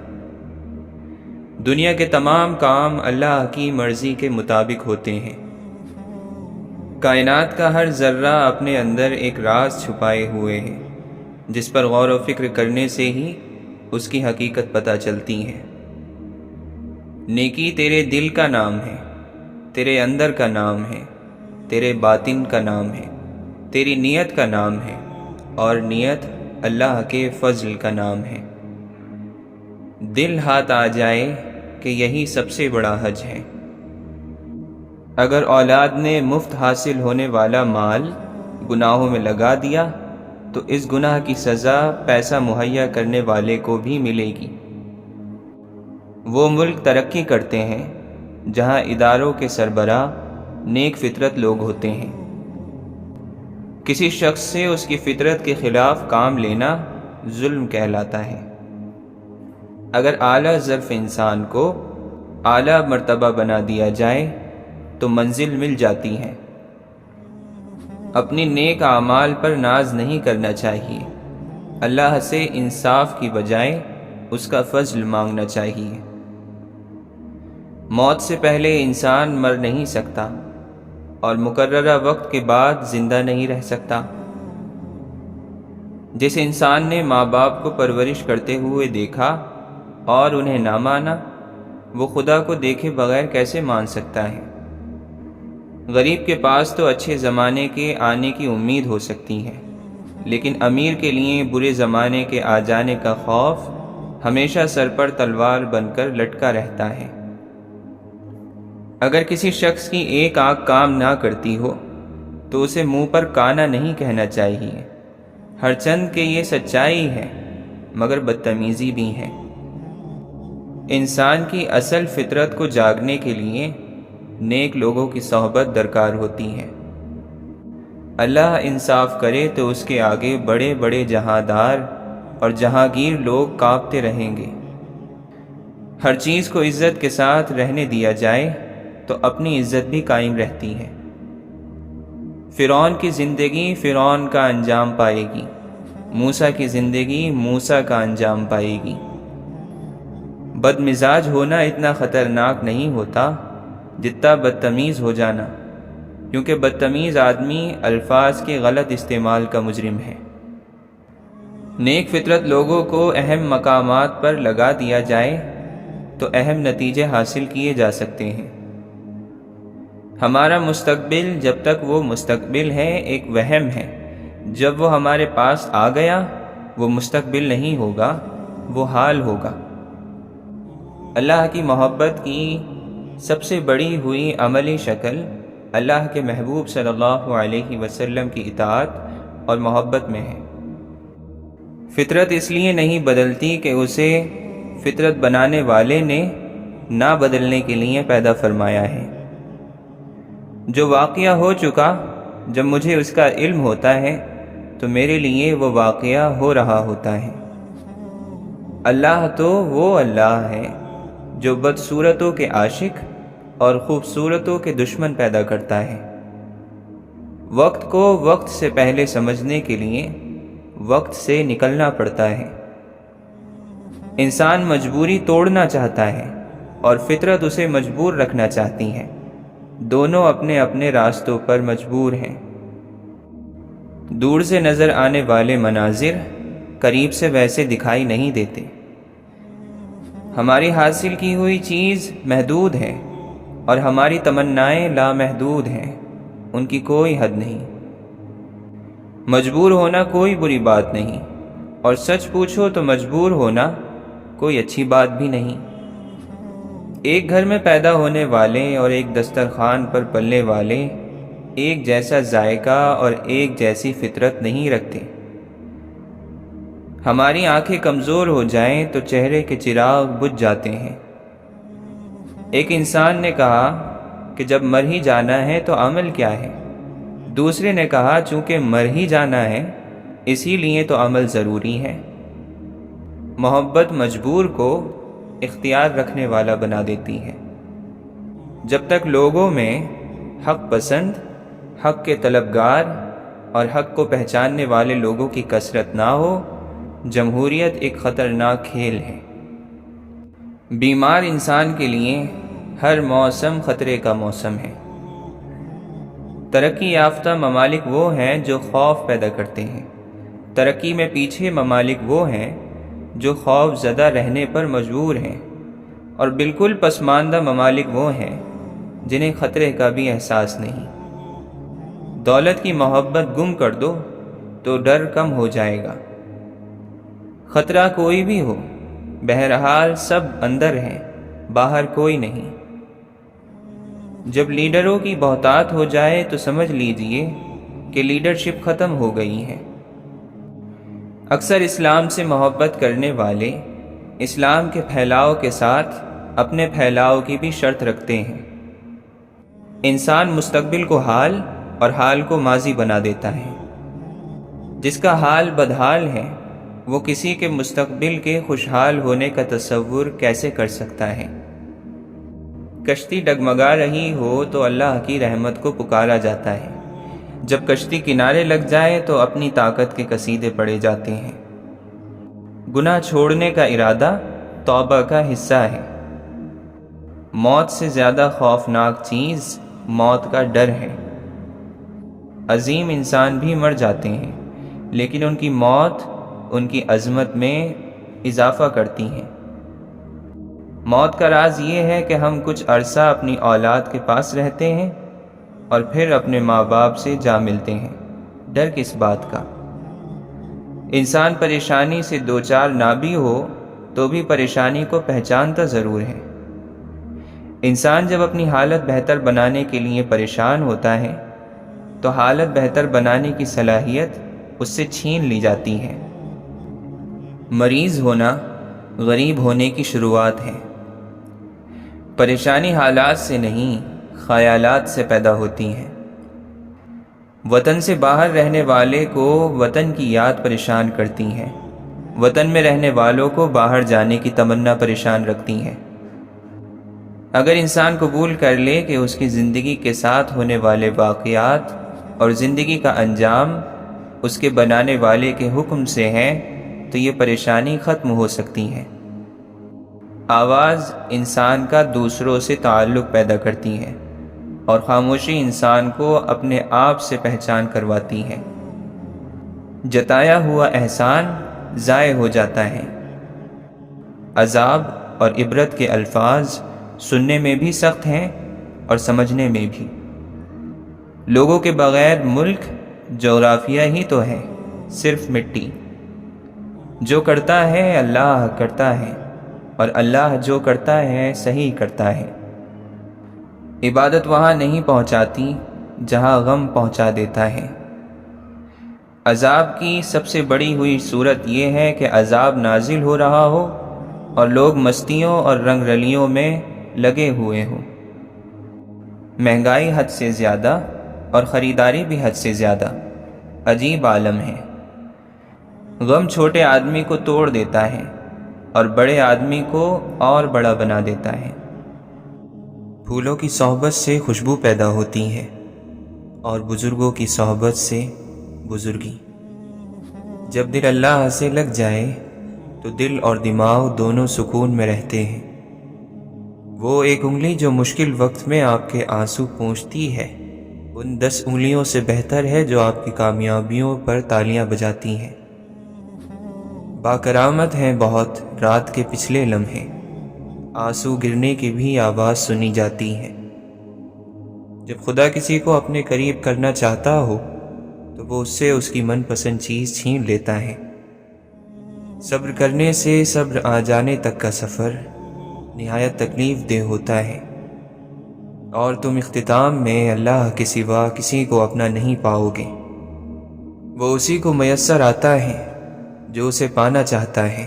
دنیا کے تمام کام اللہ کی مرضی کے مطابق ہوتے ہیں۔ کائنات کا ہر ذرہ اپنے اندر ایک راز چھپائے ہوئے ہے، جس پر غور و فکر کرنے سے ہی اس کی حقیقت پتہ چلتی ہے۔ نیکی تیرے دل کا نام ہے، تیرے اندر کا نام ہے، تیرے باطن کا نام ہے، تیری نیت کا نام ہے، اور نیت اللہ کے فضل کا نام ہے۔ دل ہاتھ آ جائے کہ یہی سب سے بڑا حج ہے۔ اگر اولاد نے مفت حاصل ہونے والا مال گناہوں میں لگا دیا تو اس گناہ کی سزا پیسہ مہیا کرنے والے کو بھی ملے گی۔ وہ ملک ترقی کرتے ہیں جہاں اداروں کے سربراہ نیک فطرت لوگ ہوتے ہیں۔ کسی شخص سے اس کی فطرت کے خلاف کام لینا ظلم کہلاتا ہے۔ اگر اعلیٰ ظرف انسان کو اعلیٰ مرتبہ بنا دیا جائے تو منزل مل جاتی ہے۔ اپنی نیک اعمال پر ناز نہیں کرنا چاہیے، اللہ سے انصاف کی بجائے اس کا فضل مانگنا چاہیے۔ موت سے پہلے انسان مر نہیں سکتا اور مقررہ وقت کے بعد زندہ نہیں رہ سکتا۔ جس انسان نے ماں باپ کو پرورش کرتے ہوئے دیکھا اور انہیں نہ مانا، وہ خدا کو دیکھے بغیر کیسے مان سکتا ہے؟ غریب کے پاس تو اچھے زمانے کے آنے کی امید ہو سکتی ہے، لیکن امیر کے لیے برے زمانے کے آ جانے کا خوف ہمیشہ سر پر تلوار بن کر لٹکا رہتا ہے۔ اگر کسی شخص کی ایک آنکھ کام نہ کرتی ہو تو اسے منہ پر کانا نہیں کہنا چاہیے، ہر چند کہ یہ سچائی ہے مگر بدتمیزی بھی ہے۔ انسان کی اصل فطرت کو جاگنے کے لیے نیک لوگوں کی صحبت درکار ہوتی ہے۔ اللہ انصاف کرے تو اس کے آگے بڑے بڑے جہاندار اور جہانگیر لوگ کانپتے رہیں گے۔ ہر چیز کو عزت کے ساتھ رہنے دیا جائے تو اپنی عزت بھی قائم رہتی ہے۔ فرعون کی زندگی فرعون کا انجام پائے گی، موسیٰ کی زندگی موسیٰ کا انجام پائے گی۔ بد مزاج ہونا اتنا خطرناک نہیں ہوتا جتنا بدتمیز ہو جانا، کیونکہ بدتمیز آدمی الفاظ کے غلط استعمال کا مجرم ہے۔ نیک فطرت لوگوں کو اہم مقامات پر لگا دیا جائے تو اہم نتیجے حاصل کیے جا سکتے ہیں۔ ہمارا مستقبل جب تک وہ مستقبل ہے ایک وہم ہے، جب وہ ہمارے پاس آ گیا وہ مستقبل نہیں ہوگا، وہ حال ہوگا۔ اللہ کی محبت کی سب سے بڑی ہوئی عملی شکل اللہ کے محبوب صلی اللہ علیہ وسلم کی اطاعت اور محبت میں ہے۔ فطرت اس لیے نہیں بدلتی کہ اسے فطرت بنانے والے نے نہ بدلنے کے لیے پیدا فرمایا ہے۔ جو واقعہ ہو چکا، جب مجھے اس کا علم ہوتا ہے تو میرے لیے وہ واقعہ ہو رہا ہوتا ہے۔ اللہ تو وہ اللہ ہے جو بدصورتوں کے عاشق اور خوبصورتوں کے دشمن پیدا کرتا ہے۔ وقت کو وقت سے پہلے سمجھنے کے لیے وقت سے نکلنا پڑتا ہے۔ انسان مجبوری توڑنا چاہتا ہے اور فطرت اسے مجبور رکھنا چاہتی ہے۔ دونوں اپنے اپنے راستوں پر مجبور ہیں۔ دور سے نظر آنے والے مناظر قریب سے ویسے دکھائی نہیں دیتے۔ ہماری حاصل کی ہوئی چیز محدود ہے اور ہماری تمنائیں لامحدود ہیں، ان کی کوئی حد نہیں۔ مجبور ہونا کوئی بری بات نہیں، اور سچ پوچھو تو مجبور ہونا کوئی اچھی بات بھی نہیں۔ ایک گھر میں پیدا ہونے والے اور ایک دسترخوان پر پلنے والے ایک جیسا ذائقہ اور ایک جیسی فطرت نہیں رکھتے۔ ہماری آنکھیں کمزور ہو جائیں تو چہرے کے چراغ بجھ جاتے ہیں۔ ایک انسان نے کہا کہ جب مر ہی جانا ہے تو عمل کیا ہے؟ دوسرے نے کہا چونکہ مر ہی جانا ہے اسی لیے تو عمل ضروری ہے۔ محبت مجبور کو اختیار رکھنے والا بنا دیتی ہے۔ جب تک لوگوں میں حق پسند، حق کے طلبگار اور حق کو پہچاننے والے لوگوں کی کثرت نہ ہو، جمہوریت ایک خطرناک کھیل ہے۔ بیمار انسان کے لیے ہر موسم خطرے کا موسم ہے۔ ترقی یافتہ ممالک وہ ہیں جو خوف پیدا کرتے ہیں، ترقی میں پیچھے ممالک وہ ہیں جو خوف زدہ رہنے پر مجبور ہیں، اور بالکل پسماندہ ممالک وہ ہیں جنہیں خطرے کا بھی احساس نہیں۔ دولت کی محبت گم کر دو تو ڈر کم ہو جائے گا۔ خطرہ کوئی بھی ہو، بہرحال سب اندر ہیں، باہر کوئی نہیں۔ جب لیڈروں کی بہتات ہو جائے تو سمجھ لیجئے کہ لیڈرشپ ختم ہو گئی ہے۔ اکثر اسلام سے محبت کرنے والے اسلام کے پھیلاؤ کے ساتھ اپنے پھیلاؤ کی بھی شرط رکھتے ہیں۔ انسان مستقبل کو حال اور حال کو ماضی بنا دیتا ہے۔ جس کا حال بدحال ہے وہ کسی کے مستقبل کے خوشحال ہونے کا تصور کیسے کر سکتا ہے؟ کشتی ڈگمگا رہی ہو تو اللہ کی رحمت کو پکارا جاتا ہے، جب کشتی کنارے لگ جائے تو اپنی طاقت کے قصیدے پڑے جاتے ہیں۔ گناہ چھوڑنے کا ارادہ توبہ کا حصہ ہے۔ موت سے زیادہ خوفناک چیز موت کا ڈر ہے۔ عظیم انسان بھی مر جاتے ہیں، لیکن ان کی موت ان کی عظمت میں اضافہ کرتی ہے۔ موت کا راز یہ ہے کہ ہم کچھ عرصہ اپنی اولاد کے پاس رہتے ہیں اور پھر اپنے ماں باپ سے جا ملتے ہیں۔ ڈر کس بات کا؟ انسان پریشانی سے دوچار نہ بھی ہو تو بھی پریشانی کو پہچانتا ضرور ہے۔ انسان جب اپنی حالت بہتر بنانے کے لیے پریشان ہوتا ہے تو حالت بہتر بنانے کی صلاحیت اس سے چھین لی جاتی ہے۔ مریض ہونا غریب ہونے کی شروعات ہے۔ پریشانی حالات سے نہیں، خیالات سے پیدا ہوتی ہے۔ وطن سے باہر رہنے والے کو وطن کی یاد پریشان کرتی ہے، وطن میں رہنے والوں کو باہر جانے کی تمنا پریشان رکھتی ہے۔ اگر انسان قبول کر لے کہ اس کی زندگی کے ساتھ ہونے والے واقعات اور زندگی کا انجام اس کے بنانے والے کے حکم سے ہے تو یہ پریشانی ختم ہو سکتی ہے۔ آواز انسان کا دوسروں سے تعلق پیدا کرتی ہے اور خاموشی انسان کو اپنے آپ سے پہچان کرواتی ہے۔ جتایا ہوا احسان ضائع ہو جاتا ہے۔ عذاب اور عبرت کے الفاظ سننے میں بھی سخت ہیں اور سمجھنے میں بھی۔ لوگوں کے بغیر ملک جغرافیہ ہی تو ہے، صرف مٹی۔ جو کرتا ہے اللہ کرتا ہے، اور اللہ جو کرتا ہے صحیح کرتا ہے۔ عبادت وہاں نہیں پہنچاتی جہاں غم پہنچا دیتا ہے۔ عذاب کی سب سے بڑی ہوئی صورت یہ ہے کہ عذاب نازل ہو رہا ہو اور لوگ مستیوں اور رنگ رلیوں میں لگے ہوئے ہوں۔ مہنگائی حد سے زیادہ اور خریداری بھی حد سے زیادہ۔ عجیب عالم ہے۔ غم چھوٹے آدمی کو توڑ دیتا ہے اور بڑے آدمی کو اور بڑا بنا دیتا ہے۔ پھولوں کی صحبت سے خوشبو پیدا ہوتی ہے اور بزرگوں کی صحبت سے بزرگی۔ جب دل اللہ سے لگ جائے تو دل اور دماغ دونوں سکون میں رہتے ہیں۔ وہ ایک انگلی جو مشکل وقت میں آپ کے آنسو پونچھتی ہے ان 10 انگلیوں سے بہتر ہے جو آپ کی کامیابیوں پر تالیاں بجاتی ہیں۔ باکرامت ہیں بہت رات کے پچھلے لمحے، آنسو گرنے کی بھی آواز سنی جاتی ہے۔ جب خدا کسی کو اپنے قریب کرنا چاہتا ہو تو وہ اس سے اس کی من پسند چیز چھین لیتا ہے۔ صبر کرنے سے صبر آ جانے تک کا سفر نہایت تکلیف دہ ہوتا ہے، اور تم اختتام میں اللہ کے سوا کسی کو اپنا نہیں پاؤ گے۔ وہ اسی کو میسر آتا ہے جو اسے پانا چاہتا ہے۔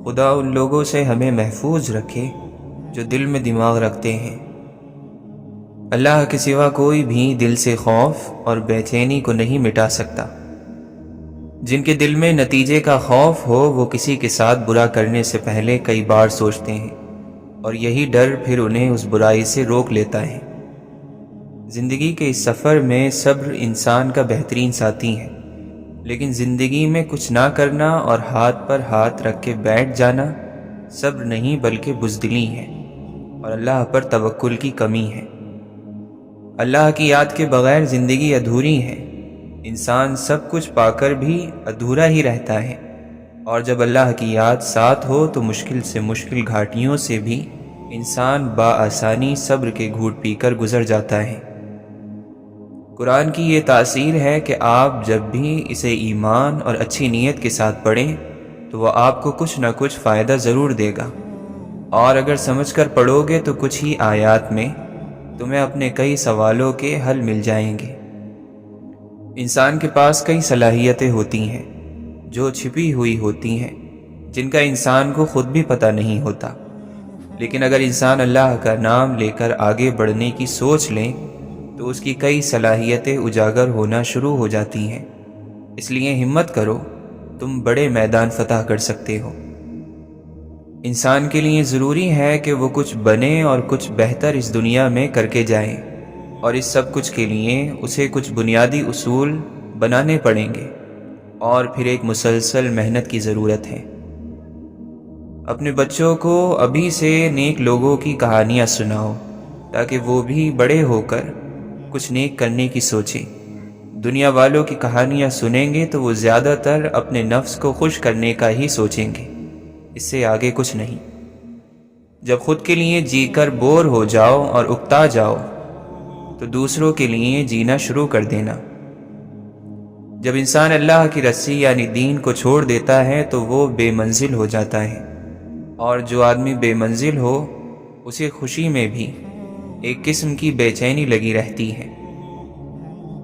خدا ان لوگوں سے ہمیں محفوظ رکھے جو دل میں دماغ رکھتے ہیں۔ اللہ کے سوا کوئی بھی دل سے خوف اور بے چینی کو نہیں مٹا سکتا۔ جن کے دل میں نتیجے کا خوف ہو وہ کسی کے ساتھ برا کرنے سے پہلے کئی بار سوچتے ہیں۔ اور یہی ڈر پھر انہیں اس برائی سے روک لیتا ہے۔ زندگی کے اس سفر میں صبر انسان کا بہترین ساتھی ہے، لیکن زندگی میں کچھ نہ کرنا اور ہاتھ پر ہاتھ رکھ کے بیٹھ جانا صبر نہیں بلکہ بزدلی ہے اور اللہ پر توکل کی کمی ہے۔ اللہ کی یاد کے بغیر زندگی ادھوری ہے۔ انسان سب کچھ پا کر بھی ادھورا ہی رہتا ہے، اور جب اللہ کی یاد ساتھ ہو تو مشکل سے مشکل گھاٹیوں سے بھی انسان بآسانی صبر کے گھونٹ پی کر گزر جاتا ہے۔ قرآن کی یہ تاثیر ہے کہ آپ جب بھی اسے ایمان اور اچھی نیت کے ساتھ پڑھیں تو وہ آپ کو کچھ نہ کچھ فائدہ ضرور دے گا، اور اگر سمجھ کر پڑھو گے تو کچھ ہی آیات میں تمہیں اپنے کئی سوالوں کے حل مل جائیں گے۔ انسان کے پاس کئی صلاحیتیں ہوتی ہیں جو چھپی ہوئی ہوتی ہیں، جن کا انسان کو خود بھی پتہ نہیں ہوتا، لیکن اگر انسان اللہ کا نام لے کر آگے بڑھنے کی سوچ لیں تو اس کی کئی صلاحیتیں اجاگر ہونا شروع ہو جاتی ہیں۔ اس لیے ہمت کرو، تم بڑے میدان فتح کر سکتے ہو۔ انسان کے لیے ضروری ہے کہ وہ کچھ بنے اور کچھ بہتر اس دنیا میں کر کے جائے، اور اس سب کچھ کے لیے اسے کچھ بنیادی اصول بنانے پڑیں گے، اور پھر ایک مسلسل محنت کی ضرورت ہے۔ اپنے بچوں کو ابھی سے نیک لوگوں کی کہانیاں سناؤ تاکہ وہ بھی بڑے ہو کر کچھ نیک کرنے کی سوچیں۔ دنیا والوں کی کہانیاں سنیں گے تو وہ زیادہ تر اپنے نفس کو خوش کرنے کا ہی سوچیں گے، اس سے آگے کچھ نہیں۔ جب خود کے لیے جی کر بور ہو جاؤ اور اکتا جاؤ تو دوسروں کے لیے جینا شروع کر دینا۔ جب انسان اللہ کی رسی یعنی دین کو چھوڑ دیتا ہے تو وہ بے منزل ہو جاتا ہے، اور جو آدمی بے منزل ہو اسے خوشی میں بھی ایک قسم کی بے چینی لگی رہتی ہے۔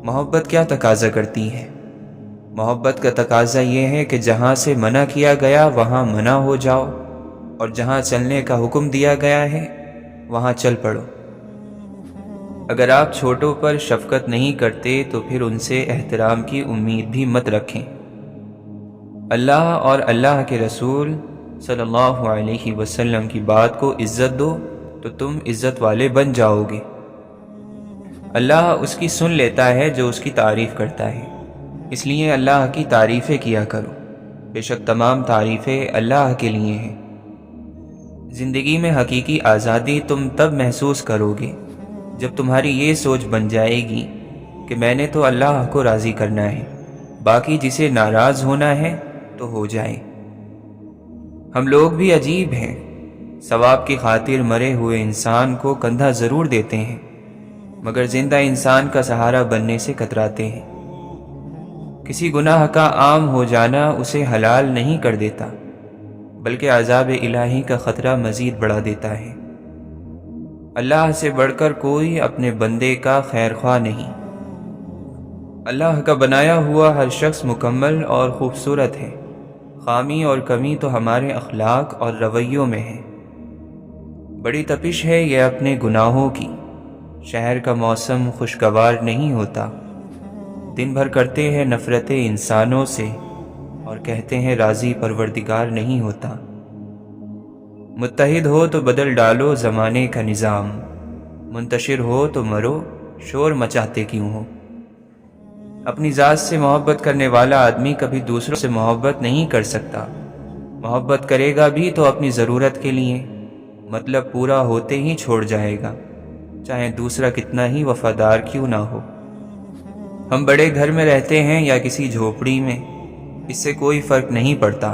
محبت کیا تقاضا کرتی ہے؟ محبت کا تقاضا یہ ہے کہ جہاں سے منع کیا گیا وہاں منع ہو جاؤ، اور جہاں چلنے کا حکم دیا گیا ہے وہاں چل پڑو۔ اگر آپ چھوٹوں پر شفقت نہیں کرتے تو پھر ان سے احترام کی امید بھی مت رکھیں۔ اللہ اور اللہ کے رسول صلی اللہ علیہ وسلم کی بات کو عزت دو تو تم عزت والے بن جاؤ گے۔ اللہ اس کی سن لیتا ہے جو اس کی تعریف کرتا ہے، اس لیے اللہ کی تعریفیں کیا کرو، بے شک تمام تعریفیں اللہ کے لیے ہیں۔ زندگی میں حقیقی آزادی تم تب محسوس کرو گے جب تمہاری یہ سوچ بن جائے گی کہ میں نے تو اللہ کو راضی کرنا ہے، باقی جسے ناراض ہونا ہے تو ہو جائے۔ ہم لوگ بھی عجیب ہیں، ثواب کی خاطر مرے ہوئے انسان کو کندھا ضرور دیتے ہیں، مگر زندہ انسان کا سہارا بننے سے کتراتے ہیں۔ کسی گناہ کا عام ہو جانا اسے حلال نہیں کر دیتا، بلکہ عذاب الہی کا خطرہ مزید بڑھا دیتا ہے۔ اللہ سے بڑھ کر کوئی اپنے بندے کا خیر خواہ نہیں۔ اللہ کا بنایا ہوا ہر شخص مکمل اور خوبصورت ہے، خامی اور کمی تو ہمارے اخلاق اور رویوں میں ہے۔ بڑی تپش ہے یہ اپنے گناہوں کی، شہر کا موسم خوشگوار نہیں ہوتا، دن بھر کرتے ہیں نفرتیں انسانوں سے اور کہتے ہیں راضی پروردگار نہیں ہوتا۔ متحد ہو تو بدل ڈالو زمانے کا نظام، منتشر ہو تو مرو شور مچاتے کیوں ہو۔ اپنی ذات سے محبت کرنے والا آدمی کبھی دوسروں سے محبت نہیں کر سکتا، محبت کرے گا بھی تو اپنی ضرورت کے لیے، مطلب پورا ہوتے ہی چھوڑ جائے گا، چاہے دوسرا کتنا ہی وفادار کیوں نہ ہو۔ ہم بڑے گھر میں رہتے ہیں یا کسی جھوپڑی میں، اس سے کوئی فرق نہیں پڑتا،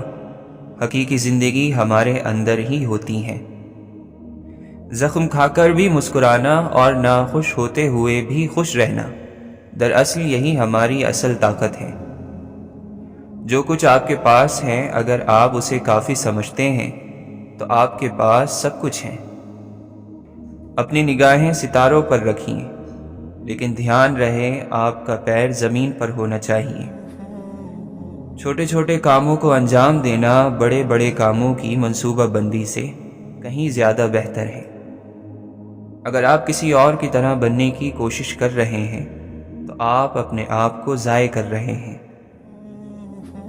حقیقی زندگی ہمارے اندر ہی ہوتی ہے۔ زخم کھا کر بھی مسکرانا اور ناخوش ہوتے ہوئے بھی خوش رہنا، دراصل یہی ہماری اصل طاقت ہے۔ جو کچھ آپ کے پاس ہے اگر آپ اسے کافی سمجھتے ہیں تو آپ کے پاس سب کچھ ہے۔ اپنی نگاہیں ستاروں پر رکھیں، لیکن دھیان رہے آپ کا پیر زمین پر ہونا چاہیے۔ چھوٹے چھوٹے کاموں کو انجام دینا بڑے بڑے کاموں کی منصوبہ بندی سے کہیں زیادہ بہتر ہے۔ اگر آپ کسی اور کی طرح بننے کی کوشش کر رہے ہیں تو آپ اپنے آپ کو ضائع کر رہے ہیں۔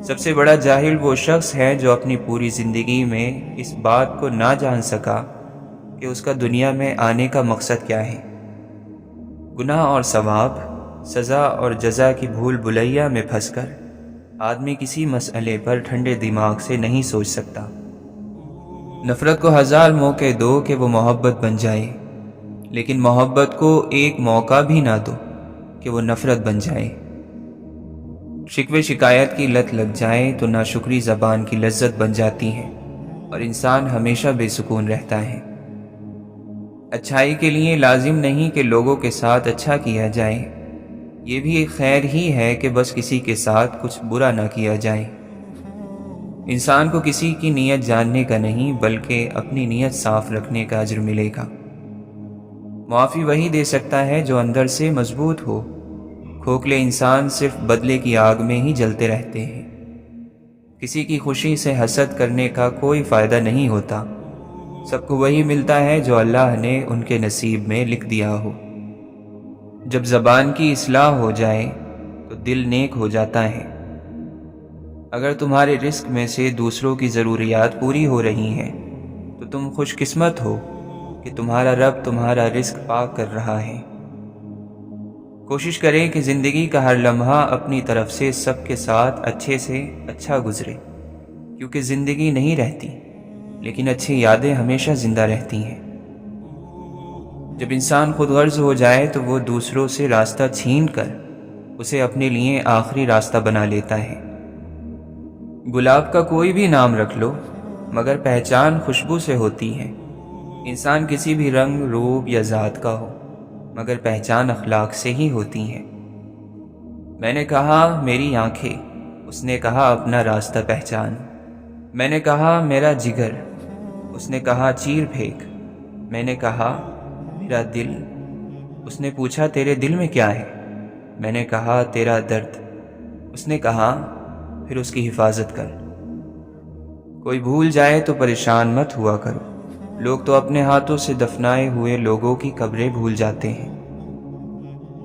سب سے بڑا جاہل وہ شخص ہے جو اپنی پوری زندگی میں اس بات کو نہ جان سکا کہ اس کا دنیا میں آنے کا مقصد کیا ہے۔ گناہ اور ثواب، سزا اور جزا کی بھول بھلیا میں پھنس کر آدمی کسی مسئلے پر ٹھنڈے دماغ سے نہیں سوچ سکتا۔ نفرت کو 1000 موقع دو کہ وہ محبت بن جائے، لیکن محبت کو ایک موقع بھی نہ دو کہ وہ نفرت بن جائے۔ شکوے شکایت کی لت لگ جائے تو ناشکری زبان کی لذت بن جاتی ہے اور انسان ہمیشہ بے سکون رہتا ہے۔ اچھائی کے لیے لازم نہیں کہ لوگوں کے ساتھ اچھا کیا جائے، یہ بھی ایک خیر ہی ہے کہ بس کسی کے ساتھ کچھ برا نہ کیا جائے۔ انسان کو کسی کی نیت جاننے کا نہیں بلکہ اپنی نیت صاف رکھنے کا اجر ملے گا۔ معافی وہی دے سکتا ہے جو اندر سے مضبوط ہو۔ کھوکھلے انسان صرف بدلے کی آگ میں ہی جلتے رہتے ہیں۔ کسی کی خوشی سے حسد کرنے کا کوئی فائدہ نہیں ہوتا۔ سب کو وہی ملتا ہے جو اللہ نے ان کے نصیب میں لکھ دیا ہو۔ جب زبان کی اصلاح ہو جائے تو دل نیک ہو جاتا ہے۔ اگر تمہارے رزق میں سے دوسروں کی ضروریات پوری ہو رہی ہیں تو تم خوش قسمت ہو کہ تمہارا رب تمہارا رزق پاک کر رہا ہے۔ کوشش کریں کہ زندگی کا ہر لمحہ اپنی طرف سے سب کے ساتھ اچھے سے اچھا گزرے، کیونکہ زندگی نہیں رہتی لیکن اچھی یادیں ہمیشہ زندہ رہتی ہیں۔ جب انسان خود غرض ہو جائے تو وہ دوسروں سے راستہ چھین کر اسے اپنے لیے آخری راستہ بنا لیتا ہے۔ گلاب کا کوئی بھی نام رکھ لو مگر پہچان خوشبو سے ہوتی ہے۔ انسان کسی بھی رنگ، روپ یا ذات کا ہو مگر پہچان اخلاق سے ہی ہوتی ہے۔ میں نے کہا میری آنکھیں، اس نے کہا اپنا راستہ پہچان۔ میں نے کہا میرا جگر، اس نے کہا چیر پھینک۔ میں نے کہا میرا دل، اس نے پوچھا تیرے دل میں کیا ہے؟ میں نے کہا تیرا درد، اس نے کہا پھر اس کی حفاظت کر۔ کوئی بھول جائے تو پریشان مت ہوا کرو، لوگ تو اپنے ہاتھوں سے دفنائے ہوئے لوگوں کی قبریں بھول جاتے ہیں۔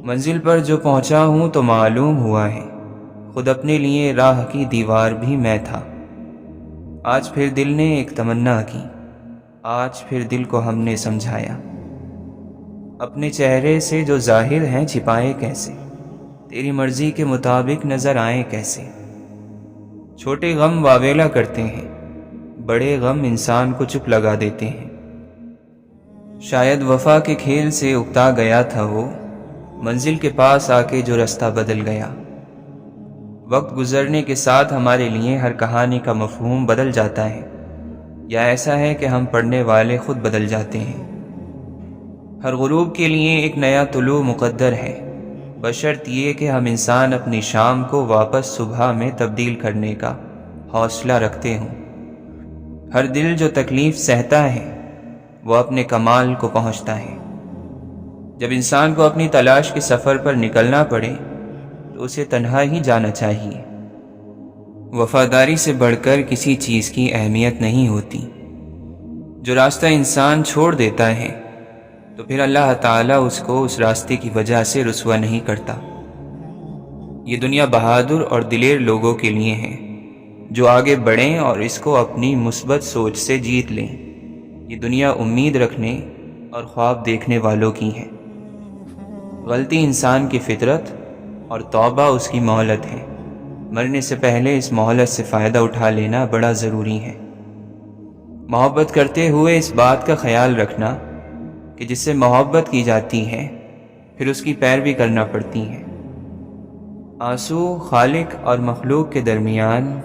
منزل پر جو پہنچا ہوں تو معلوم ہوا ہے، خود اپنے لیے راہ کی دیوار بھی میں تھا۔ آج پھر دل نے ایک تمنا کی، آج پھر دل کو ہم نے سمجھایا۔ اپنے چہرے سے جو ظاہر ہیں چھپائے کیسے، تیری مرضی کے مطابق نظر آئیں کیسے۔ چھوٹے غم واویلا کرتے ہیں، بڑے غم انسان کو چپ لگا دیتے ہیں۔ شاید وفا کے کھیل سے اکتا گیا تھا وہ، منزل کے پاس آ کے جو رستہ بدل گیا۔ وقت گزرنے کے ساتھ ہمارے لیے ہر کہانی کا مفہوم بدل جاتا ہے، یا ایسا ہے کہ ہم پڑھنے والے خود بدل جاتے ہیں۔ ہر غروب کے لیے ایک نیا طلوع مقدر ہے، بشرط یہ کہ ہم انسان اپنی شام کو واپس صبح میں تبدیل کرنے کا حوصلہ رکھتے ہوں۔ ہر دل جو تکلیف سہتا ہے وہ اپنے کمال کو پہنچتا ہے۔ جب انسان کو اپنی تلاش کے سفر پر نکلنا پڑے تو اسے تنہا ہی جانا چاہیے۔ وفاداری سے بڑھ کر کسی چیز کی اہمیت نہیں ہوتی۔ جو راستہ انسان چھوڑ دیتا ہے تو پھر اللہ تعالیٰ اس کو اس راستے کی وجہ سے رسوا نہیں کرتا۔ یہ دنیا بہادر اور دلیر لوگوں کے لیے ہے جو آگے بڑھیں اور اس کو اپنی مثبت سوچ سے جیت لیں۔ یہ دنیا امید رکھنے اور خواب دیکھنے والوں کی ہے۔ غلطی انسان کی فطرت اور توبہ اس کی مہلت ہے۔ مرنے سے پہلے اس مہلت سے فائدہ اٹھا لینا بڑا ضروری ہے۔ محبت کرتے ہوئے اس بات کا خیال رکھنا کہ جس سے محبت کی جاتی ہے پھر اس کی پیروی کرنا پڑتی ہے۔ آنسو خالق اور مخلوق کے درمیان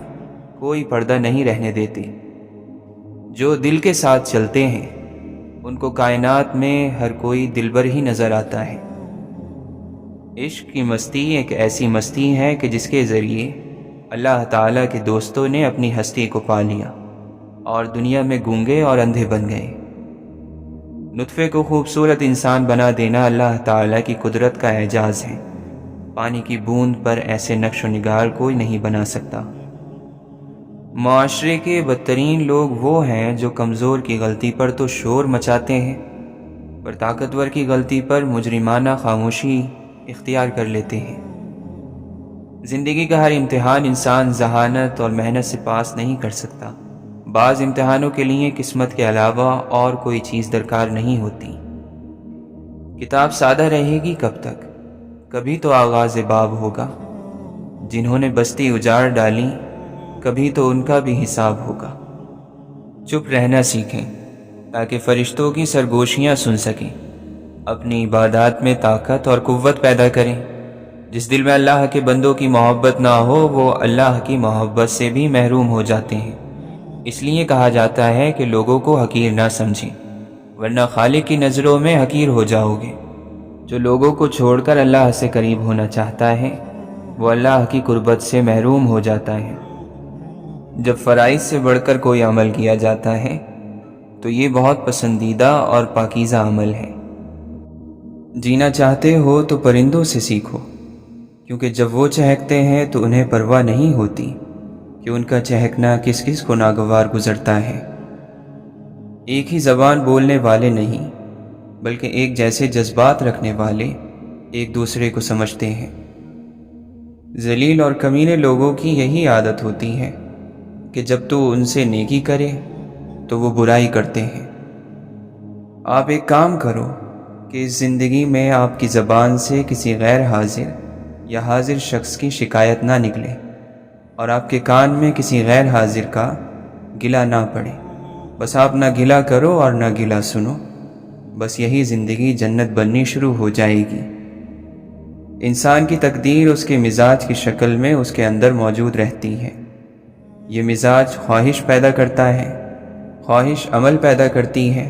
کوئی پردہ نہیں رہنے دیتے۔ جو دل کے ساتھ چلتے ہیں ان کو کائنات میں ہر کوئی دلبر ہی نظر آتا ہے۔ عشق کی مستی ایک ایسی مستی ہے کہ جس کے ذریعے اللہ تعالیٰ کے دوستوں نے اپنی ہستی کو پا لیا اور دنیا میں گونگے اور اندھے بن گئے۔ نطفے کو خوبصورت انسان بنا دینا اللہ تعالیٰ کی قدرت کا اعجاز ہے۔ پانی کی بوند پر ایسے نقش و نگار کوئی نہیں بنا سکتا۔ معاشرے کے بدترین لوگ وہ ہیں جو کمزور کی غلطی پر تو شور مچاتے ہیں پر طاقتور کی غلطی پر مجرمانہ خاموشی اختیار کر لیتے ہیں۔ زندگی کا ہر امتحان انسان ذہانت اور محنت سے پاس نہیں کر سکتا بعض امتحانوں کے لیے قسمت کے علاوہ اور کوئی چیز درکار نہیں ہوتی۔ کتاب سادہ رہے گی کب تک؟ کبھی تو آغاز باب ہوگا۔ جنہوں نے بستی اجاڑ ڈالی، کبھی تو ان کا بھی حساب ہوگا۔ چپ رہنا سیکھیں تاکہ فرشتوں کی سرگوشیاں سن سکیں، اپنی عبادات میں طاقت اور قوت پیدا کریں۔ جس دل میں اللہ کے بندوں کی محبت نہ ہو وہ اللہ کی محبت سے بھی محروم ہو جاتے ہیں۔ اس لیے کہا جاتا ہے کہ لوگوں کو حقیر نہ سمجھیں، ورنہ خالق کی نظروں میں حقیر ہو جاؤ گے۔ جو لوگوں کو چھوڑ کر اللہ سے قریب ہونا چاہتا ہے وہ اللہ کی قربت سے محروم ہو جاتا ہے۔ جب فرائض سے بڑھ کر کوئی عمل کیا جاتا ہے تو یہ بہت پسندیدہ اور پاکیزہ عمل ہے۔ جینا چاہتے ہو تو پرندوں سے سیکھو، کیونکہ جب وہ چہکتے ہیں تو انہیں پرواہ نہیں ہوتی کہ ان کا چہکنا کس کس کو ناگوار گزرتا ہے۔ ایک ہی زبان بولنے والے نہیں بلکہ ایک جیسے جذبات رکھنے والے ایک دوسرے کو سمجھتے ہیں۔ ذلیل اور کمینے لوگوں کی یہی عادت ہوتی ہے کہ جب تو ان سے نیکی کرے تو وہ برائی کرتے ہیں۔ آپ ایک کام کرو کہ اس زندگی میں آپ کی زبان سے کسی غیر حاضر یا حاضر شخص کی شکایت نہ نکلے، اور آپ کے کان میں کسی غیر حاضر کا گلہ نہ پڑے۔ بس آپ نہ گلہ کرو اور نہ گلہ سنو، بس یہی زندگی جنت بننی شروع ہو جائے گی۔ انسان کی تقدیر اس کے مزاج کی شکل میں اس کے اندر موجود رہتی ہے۔ یہ مزاج خواہش پیدا کرتا ہے، خواہش عمل پیدا کرتی ہے،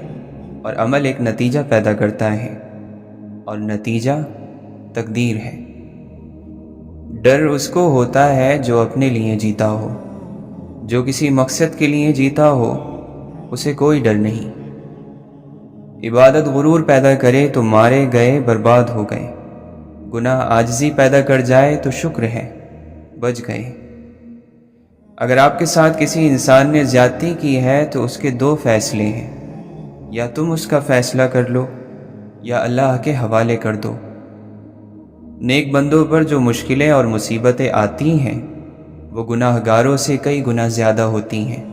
اور عمل ایک نتیجہ پیدا کرتا ہے، اور نتیجہ تقدیر ہے۔ ڈر اس کو ہوتا ہے جو اپنے لیے جیتا ہو۔ جو کسی مقصد کے لیے جیتا ہو اسے کوئی ڈر نہیں۔ عبادت غرور پیدا کرے تو مارے گئے برباد ہو گئے، گناہ عاجزی پیدا کر جائے تو شکر ہے بچ گئے۔ اگر آپ کے ساتھ کسی انسان نے زیادتی کی ہے تو اس کے دو فیصلے ہیں، یا تم اس کا فیصلہ کر لو یا اللہ کے حوالے کر دو۔ نیک بندوں پر جو مشکلیں اور مصیبتیں آتی ہیں وہ گناہ گاروں سے کئی گنا زیادہ ہوتی ہیں۔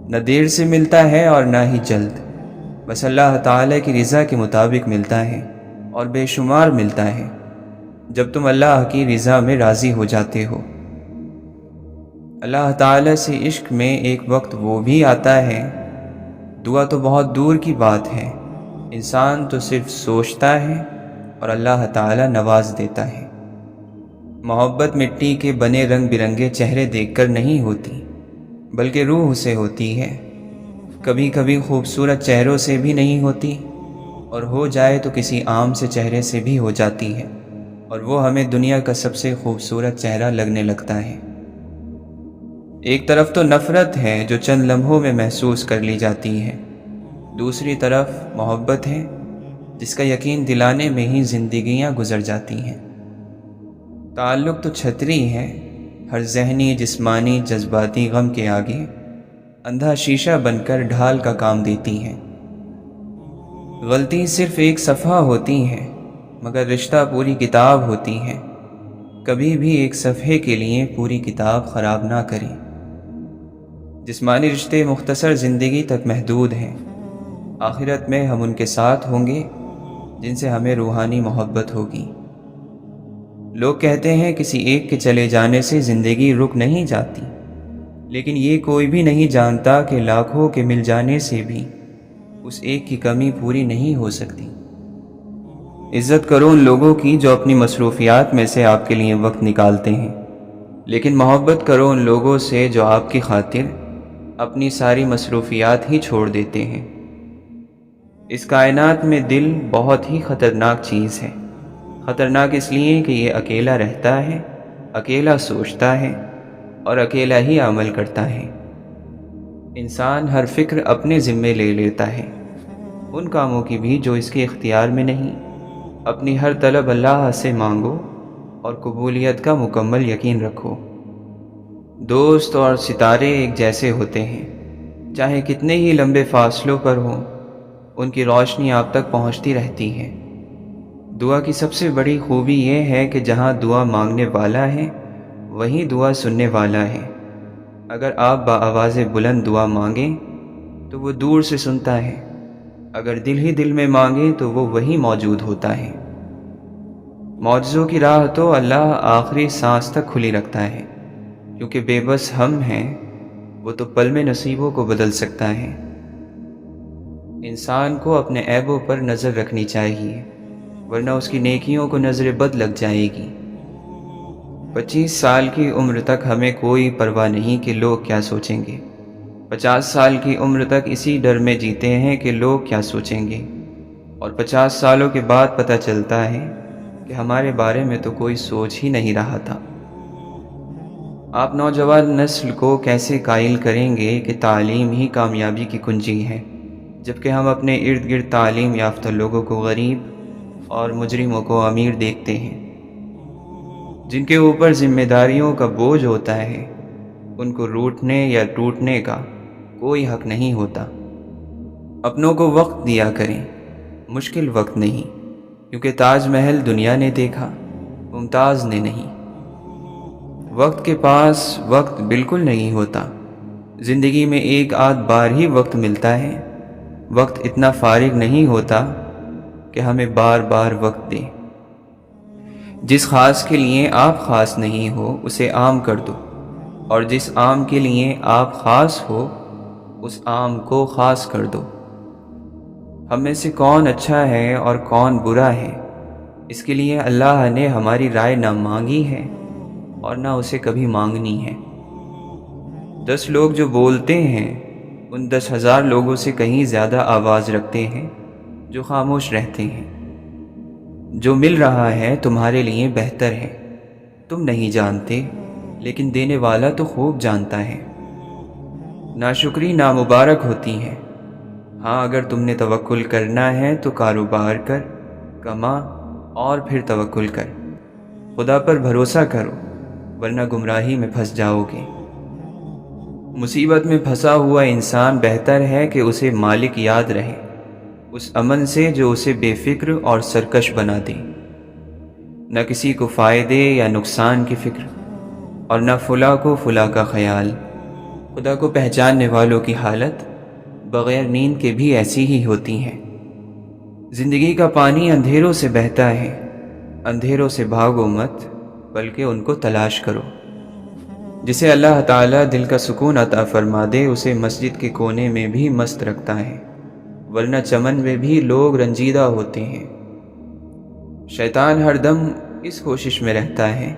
نہ دیر سے ملتا ہے اور نہ ہی جلد، بس اللہ تعالی کی رضا کے مطابق ملتا ہے، اور بے شمار ملتا ہے جب تم اللہ کی رضا میں راضی ہو جاتے ہو۔ اللہ تعالی سے عشق میں ایک وقت وہ بھی آتا ہے، دعا تو بہت دور کی بات ہے، انسان تو صرف سوچتا ہے اور اللہ تعالی نواز دیتا ہے۔ محبت مٹی کے بنے رنگ برنگے چہرے دیکھ کر نہیں ہوتی بلکہ روح سے ہوتی ہے۔ کبھی کبھی خوبصورت چہروں سے بھی نہیں ہوتی، اور ہو جائے تو کسی عام سے چہرے سے بھی ہو جاتی ہے، اور وہ ہمیں دنیا کا سب سے خوبصورت چہرہ لگنے لگتا ہے۔ ایک طرف تو نفرت ہے جو چند لمحوں میں محسوس کر لی جاتی ہے، دوسری طرف محبت ہے جس کا یقین دلانے میں ہی زندگیاں گزر جاتی ہیں۔ تعلق تو چھتری ہے، ہر ذہنی جسمانی جذباتی غم کے آگے اندھا شیشہ بن کر ڈھال کا کام دیتی ہے۔ غلطی صرف ایک صفحہ ہوتی ہے مگر رشتہ پوری کتاب ہوتی ہے۔ کبھی بھی ایک صفحے کے لیے پوری کتاب خراب نہ کریں۔ جسمانی رشتے مختصر زندگی تک محدود ہیں، آخرت میں ہم ان کے ساتھ ہوں گے جن سے ہمیں روحانی محبت ہوگی۔ لوگ کہتے ہیں کسی ایک کے چلے جانے سے زندگی رک نہیں جاتی، لیکن یہ کوئی بھی نہیں جانتا کہ لاکھوں کے مل جانے سے بھی اس ایک کی کمی پوری نہیں ہو سکتی۔ عزت کرو ان لوگوں کی جو اپنی مصروفیات میں سے آپ کے لیے وقت نکالتے ہیں، لیکن محبت کرو ان لوگوں سے جو آپ کی خاطر اپنی ساری مصروفیات ہی چھوڑ دیتے ہیں۔ اس کائنات میں دل بہت ہی خطرناک چیز ہے۔ خطرناک اس لیے کہ یہ اکیلا رہتا ہے، اکیلا سوچتا ہے اور اکیلا ہی عمل کرتا ہے۔ انسان ہر فکر اپنے ذمے لے لیتا ہے، ان کاموں کی بھی جو اس کے اختیار میں نہیں۔ اپنی ہر طلب اللہ سے مانگو اور قبولیت کا مکمل یقین رکھو۔ دوست اور ستارے ایک جیسے ہوتے ہیں، چاہے کتنے ہی لمبے فاصلوں پر ہوں، ان کی روشنی آپ تک پہنچتی رہتی ہے۔ دعا کی سب سے بڑی خوبی یہ ہے کہ جہاں دعا مانگنے والا ہے وہیں دعا سننے والا ہے۔ اگر آپ بآواز بلند دعا مانگیں تو وہ دور سے سنتا ہے، اگر دل ہی دل میں مانگیں تو وہ وہیں موجود ہوتا ہے۔ معجزوں کی راہ تو اللہ آخری سانس تک کھلی رکھتا ہے، کیونکہ بے بس ہم ہیں، وہ تو پل میں نصیبوں کو بدل سکتا ہے۔ انسان کو اپنے عیبوں پر نظر رکھنی چاہیے، ورنہ اس کی نیکیوں کو نظر بد لگ جائے گی۔ 25 سال کی عمر تک ہمیں کوئی پرواہ نہیں کہ لوگ کیا سوچیں گے۔ 50 سال کی عمر تک اسی ڈر میں جیتے ہیں کہ لوگ کیا سوچیں گے، اور 50 سالوں کے بعد پتہ چلتا ہے کہ ہمارے بارے میں تو کوئی سوچ ہی نہیں رہا تھا۔ آپ نوجوان نسل کو کیسے قائل کریں گے کہ تعلیم ہی کامیابی کی کنجی ہے، جبکہ ہم اپنے ارد گرد تعلیم یافتہ لوگوں کو غریب اور مجرموں کو امیر دیکھتے ہیں۔ جن کے اوپر ذمہ داریوں کا بوجھ ہوتا ہے، ان کو روٹنے یا ٹوٹنے کا کوئی حق نہیں ہوتا۔ اپنوں کو وقت دیا کریں، مشکل وقت نہیں، کیونکہ تاج محل دنیا نے دیکھا، ممتاز نے نہیں۔ وقت کے پاس وقت بالکل نہیں ہوتا، زندگی میں ایک آدھ بار ہی وقت ملتا ہے۔ وقت اتنا فارغ نہیں ہوتا کہ ہمیں بار بار وقت دے۔ جس خاص کے لیے آپ خاص نہیں ہو اسے عام کر دو، اور جس عام کے لیے آپ خاص ہو اس عام کو خاص کر دو۔ ہم میں سے کون اچھا ہے اور کون برا ہے، اس کے لیے اللہ نے ہماری رائے نہ مانگی ہے اور نہ اسے کبھی مانگنی ہے۔ 10 لوگ جو بولتے ہیں ان 10,000 لوگوں سے کہیں زیادہ آواز رکھتے ہیں جو خاموش رہتے ہیں۔ جو مل رہا ہے تمہارے لیے بہتر ہے، تم نہیں جانتے، لیکن دینے والا تو خوب جانتا ہے۔ ناشکری نامبارک ہوتی ہے۔ ہاں، اگر تم نے توکل کرنا ہے تو کاروبار کر، کما اور پھر توکل کر۔ خدا پر بھروسہ کرو، ورنہ گمراہی میں پھنس جاؤ گے۔ مصیبت میں پھنسا ہوا انسان بہتر ہے کہ اسے مالک یاد رہے، اس امن سے جو اسے بے فکر اور سرکش بنا دے۔ نہ کسی کو فائدے یا نقصان کی فکر، اور نہ فلاں کو فلاں کا خیال۔ خدا کو پہچاننے والوں کی حالت بغیر نیند کے بھی ایسی ہی ہوتی ہے۔ زندگی کا پانی اندھیروں سے بہتا ہے، اندھیروں سے بھاگو مت، بلکہ ان کو تلاش کرو۔ جسے اللہ تعالیٰ دل کا سکون عطا فرما دے اسے مسجد کے کونے میں بھی مست رکھتا ہے، ورنہ چمن میں بھی لوگ رنجیدہ ہوتے ہیں۔ شیطان ہر دم اس کوشش میں رہتا ہے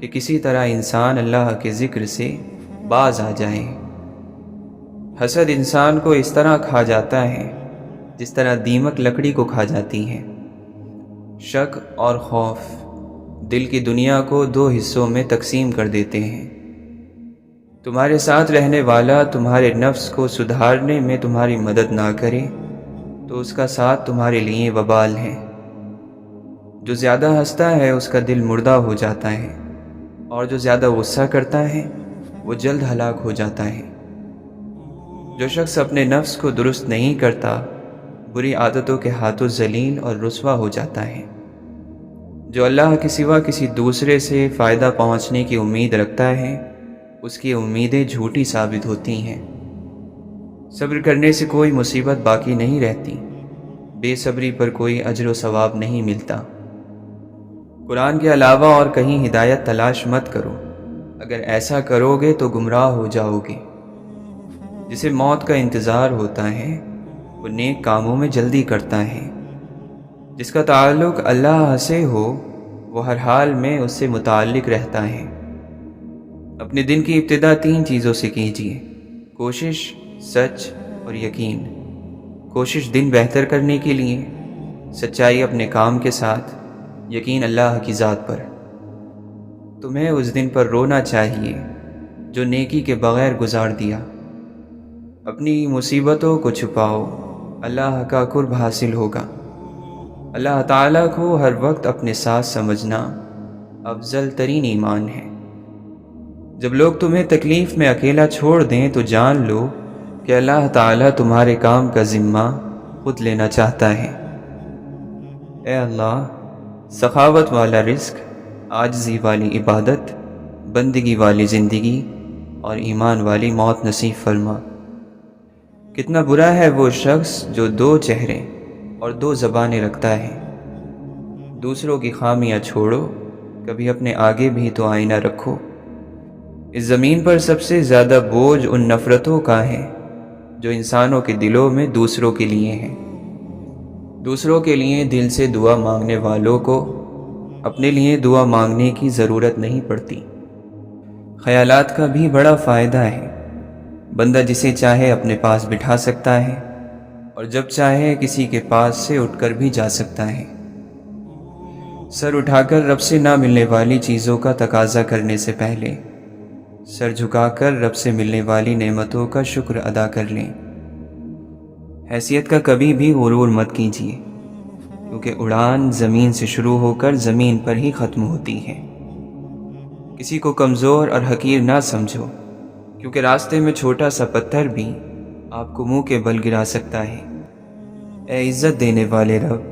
کہ کسی طرح انسان اللہ کے ذکر سے باز آ جائے۔ حسد انسان کو اس طرح کھا جاتا ہے جس طرح دیمک لکڑی کو کھا جاتی ہے۔ شک اور خوف دل کی دنیا کو 2 حصوں میں تقسیم کر دیتے ہیں۔ تمہارے ساتھ رہنے والا تمہارے نفس کو سدھارنے میں تمہاری مدد نہ کرے تو اس کا ساتھ تمہارے لیے وبال ہے۔ جو زیادہ ہنستا ہے اس کا دل مردہ ہو جاتا ہے، اور جو زیادہ غصہ کرتا ہے وہ جلد ہلاک ہو جاتا ہے۔ جو شخص اپنے نفس کو درست نہیں کرتا بری عادتوں کے ہاتھوں ذلیل اور رسوا ہو جاتا ہے۔ جو اللہ کے سوا کسی دوسرے سے فائدہ پہنچنے کی امید رکھتا ہے اس کی امیدیں جھوٹی ثابت ہوتی ہیں۔ صبر کرنے سے کوئی مصیبت باقی نہیں رہتی، بے صبری پر کوئی اجر و ثواب نہیں ملتا۔ قرآن کے علاوہ اور کہیں ہدایت تلاش مت کرو، اگر ایسا کرو گے تو گمراہ ہو جاؤ گے۔ جسے موت کا انتظار ہوتا ہے وہ نیک کاموں میں جلدی کرتا ہے۔ جس کا تعلق اللہ سے ہو وہ ہر حال میں اس سے متعلق رہتا ہے۔ اپنے دن کی ابتدا 3 چیزوں سے کیجیے: کوشش، سچ اور یقین۔ کوشش دن بہتر کرنے کے لیے، سچائی اپنے کام کے ساتھ، یقین اللہ کی ذات پر۔ تمہیں اس دن پر رونا چاہیے جو نیکی کے بغیر گزار دیا۔ اپنی مصیبتوں کو چھپاؤ، اللہ کا قرب حاصل ہوگا۔ اللہ تعالیٰ کو ہر وقت اپنے ساتھ سمجھنا افضل ترین ایمان ہے۔ جب لوگ تمہیں تکلیف میں اکیلا چھوڑ دیں تو جان لو کہ اللہ تعالیٰ تمہارے کام کا ذمہ خود لینا چاہتا ہے۔ اے اللہ، سخاوت والا رزق، عاجزی والی عبادت، بندگی والی زندگی اور ایمان والی موت نصیب فرما۔ کتنا برا ہے وہ شخص جو 2 چہرے اور 2 زبانیں رکھتا ہے۔ دوسروں کی خامیاں چھوڑو، کبھی اپنے آگے بھی تو آئینہ رکھو۔ اس زمین پر سب سے زیادہ بوجھ ان نفرتوں کا ہے جو انسانوں کے دلوں میں دوسروں کے لیے ہیں۔ دوسروں کے لیے دل سے دعا مانگنے والوں کو اپنے لیے دعا مانگنے کی ضرورت نہیں پڑتی۔ خیالات کا بھی بڑا فائدہ ہے۔ بندہ جسے چاہے اپنے پاس بٹھا سکتا ہے اور جب چاہے کسی کے پاس سے اٹھ کر بھی جا سکتا ہے۔ سر اٹھا کر رب سے نہ ملنے والی چیزوں کا تقاضا کرنے سے پہلے سر جھکا کر رب سے ملنے والی نعمتوں کا شکر ادا کر لیں۔ حیثیت کا کبھی بھی غرور مت کیجیے، کیونکہ اڑان زمین سے شروع ہو کر زمین پر ہی ختم ہوتی ہے۔ کسی کو کمزور اور حقیر نہ سمجھو، کیونکہ راستے میں چھوٹا سا پتھر بھی آپ کو منہ کے بل گرا سکتا ہے۔ اے عزت دینے والے رب،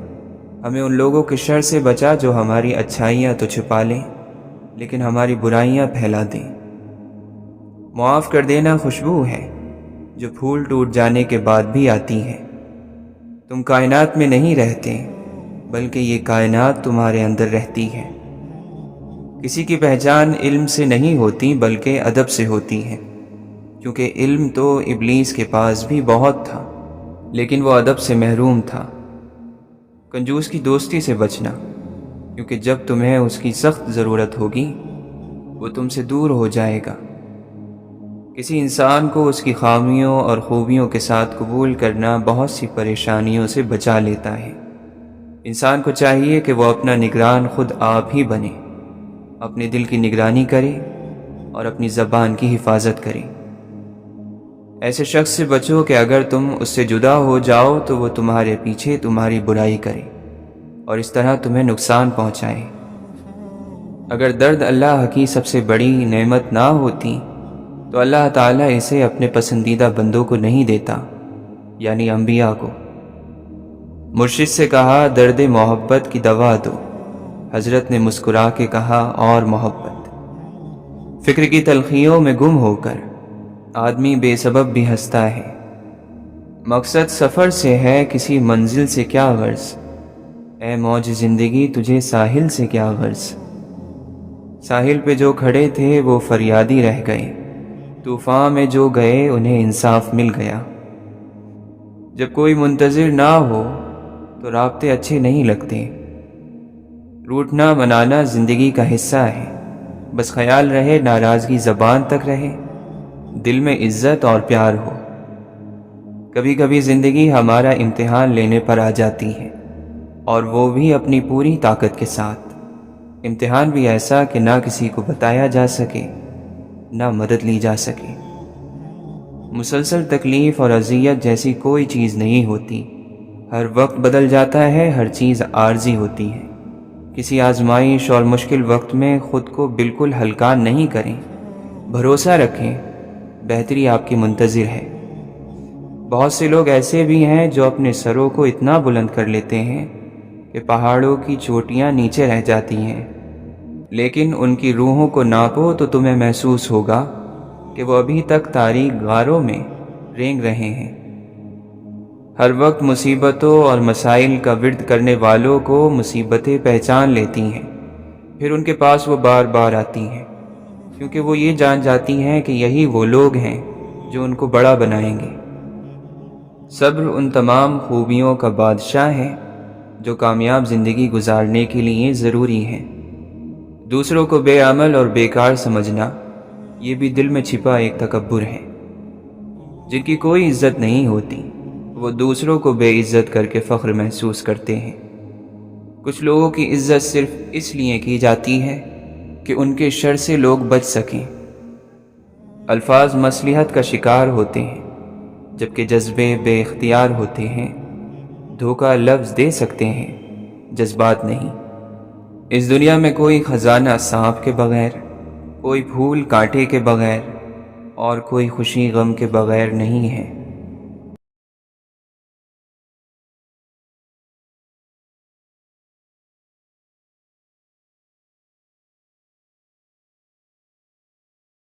ہمیں ان لوگوں کے شر سے بچا جو ہماری اچھائیاں تو چھپا لیں لیکن ہماری برائیاں پھیلا دیں۔ معاف کر دینا خوشبو ہے جو پھول ٹوٹ جانے کے بعد بھی آتی ہے۔ تم کائنات میں نہیں رہتے بلکہ یہ کائنات تمہارے اندر رہتی ہے۔ کسی کی پہچان علم سے نہیں ہوتی بلکہ ادب سے ہوتی ہے، کیونکہ علم تو ابلیس کے پاس بھی بہت تھا لیکن وہ ادب سے محروم تھا۔ کنجوس کی دوستی سے بچنا، کیونکہ جب تمہیں اس کی سخت ضرورت ہوگی وہ تم سے دور ہو جائے گا۔ کسی انسان کو اس کی خامیوں اور خوبیوں کے ساتھ قبول کرنا بہت سی پریشانیوں سے بچا لیتا ہے۔ انسان کو چاہیے کہ وہ اپنا نگران خود آپ ہی بنے، اپنے دل کی نگرانی کرے اور اپنی زبان کی حفاظت کرے۔ ایسے شخص سے بچو کہ اگر تم اس سے جدا ہو جاؤ تو وہ تمہارے پیچھے تمہاری برائی کرے اور اس طرح تمہیں نقصان پہنچائے۔ اگر درد اللہ کی سب سے بڑی نعمت نہ ہوتی تو اللہ تعالیٰ اسے اپنے پسندیدہ بندوں کو نہیں دیتا، یعنی انبیاء کو۔ مرشد سے کہا درد محبت کی دوا دو، حضرت نے مسکرا کے کہا اور محبت۔ فکر کی تلخیوں میں گم ہو کر آدمی بے سبب بھی ہنستا ہے۔ مقصد سفر سے ہے، کسی منزل سے کیا غرض، اے موج زندگی تجھے ساحل سے کیا غرض۔ ساحل پہ جو کھڑے تھے وہ فریادی رہ گئے، طوفان میں جو گئے انہیں انصاف مل گیا۔ جب کوئی منتظر نہ ہو تو رابطے اچھے نہیں لگتے۔ روٹنا منانا زندگی کا حصہ ہے، بس خیال رہے ناراضگی زبان تک رہے، دل میں عزت اور پیار ہو۔ کبھی کبھی زندگی ہمارا امتحان لینے پر آ جاتی ہے، اور وہ بھی اپنی پوری طاقت کے ساتھ۔ امتحان بھی ایسا کہ نہ کسی کو بتایا جا سکے نہ مدد لی جا سکے۔ مسلسل تکلیف اور اذیت جیسی کوئی چیز نہیں ہوتی، ہر وقت بدل جاتا ہے، ہر چیز عارضی ہوتی ہے۔ کسی آزمائش اور مشکل وقت میں خود کو بالکل ہلکا نہیں کریں، بھروسہ رکھیں، بہتری آپ کی منتظر ہے۔ بہت سے لوگ ایسے بھی ہیں جو اپنے سروں کو اتنا بلند کر لیتے ہیں کہ پہاڑوں کی چوٹیاں نیچے رہ جاتی ہیں، لیکن ان کی روحوں کو ناپو تو تمہیں محسوس ہوگا کہ وہ ابھی تک تاریک غاروں میں رینگ رہے ہیں۔ ہر وقت مصیبتوں اور مسائل کا ورد کرنے والوں کو مصیبتیں پہچان لیتی ہیں، پھر ان کے پاس وہ بار بار آتی ہیں، کیونکہ وہ یہ جان جاتی ہیں کہ یہی وہ لوگ ہیں جو ان کو بڑا بنائیں گے۔ صبر ان تمام خوبیوں کا بادشاہ ہے جو کامیاب زندگی گزارنے کے لیے ضروری ہیں۔ دوسروں کو بے عمل اور بیکار سمجھنا یہ بھی دل میں چھپا ایک تکبر ہے۔ جن کی کوئی عزت نہیں ہوتی وہ دوسروں کو بے عزت کر کے فخر محسوس کرتے ہیں۔ کچھ لوگوں کی عزت صرف اس لیے کی جاتی ہے کہ ان کے شر سے لوگ بچ سکیں۔ الفاظ مصلحت کا شکار ہوتے ہیں جبکہ جذبے بے اختیار ہوتے ہیں۔ دھوکہ لفظ دے سکتے ہیں، جذبات نہیں۔ اس دنیا میں کوئی خزانہ سانپ کے بغیر، کوئی پھول کانٹے کے بغیر اور کوئی خوشی غم کے بغیر نہیں ہے۔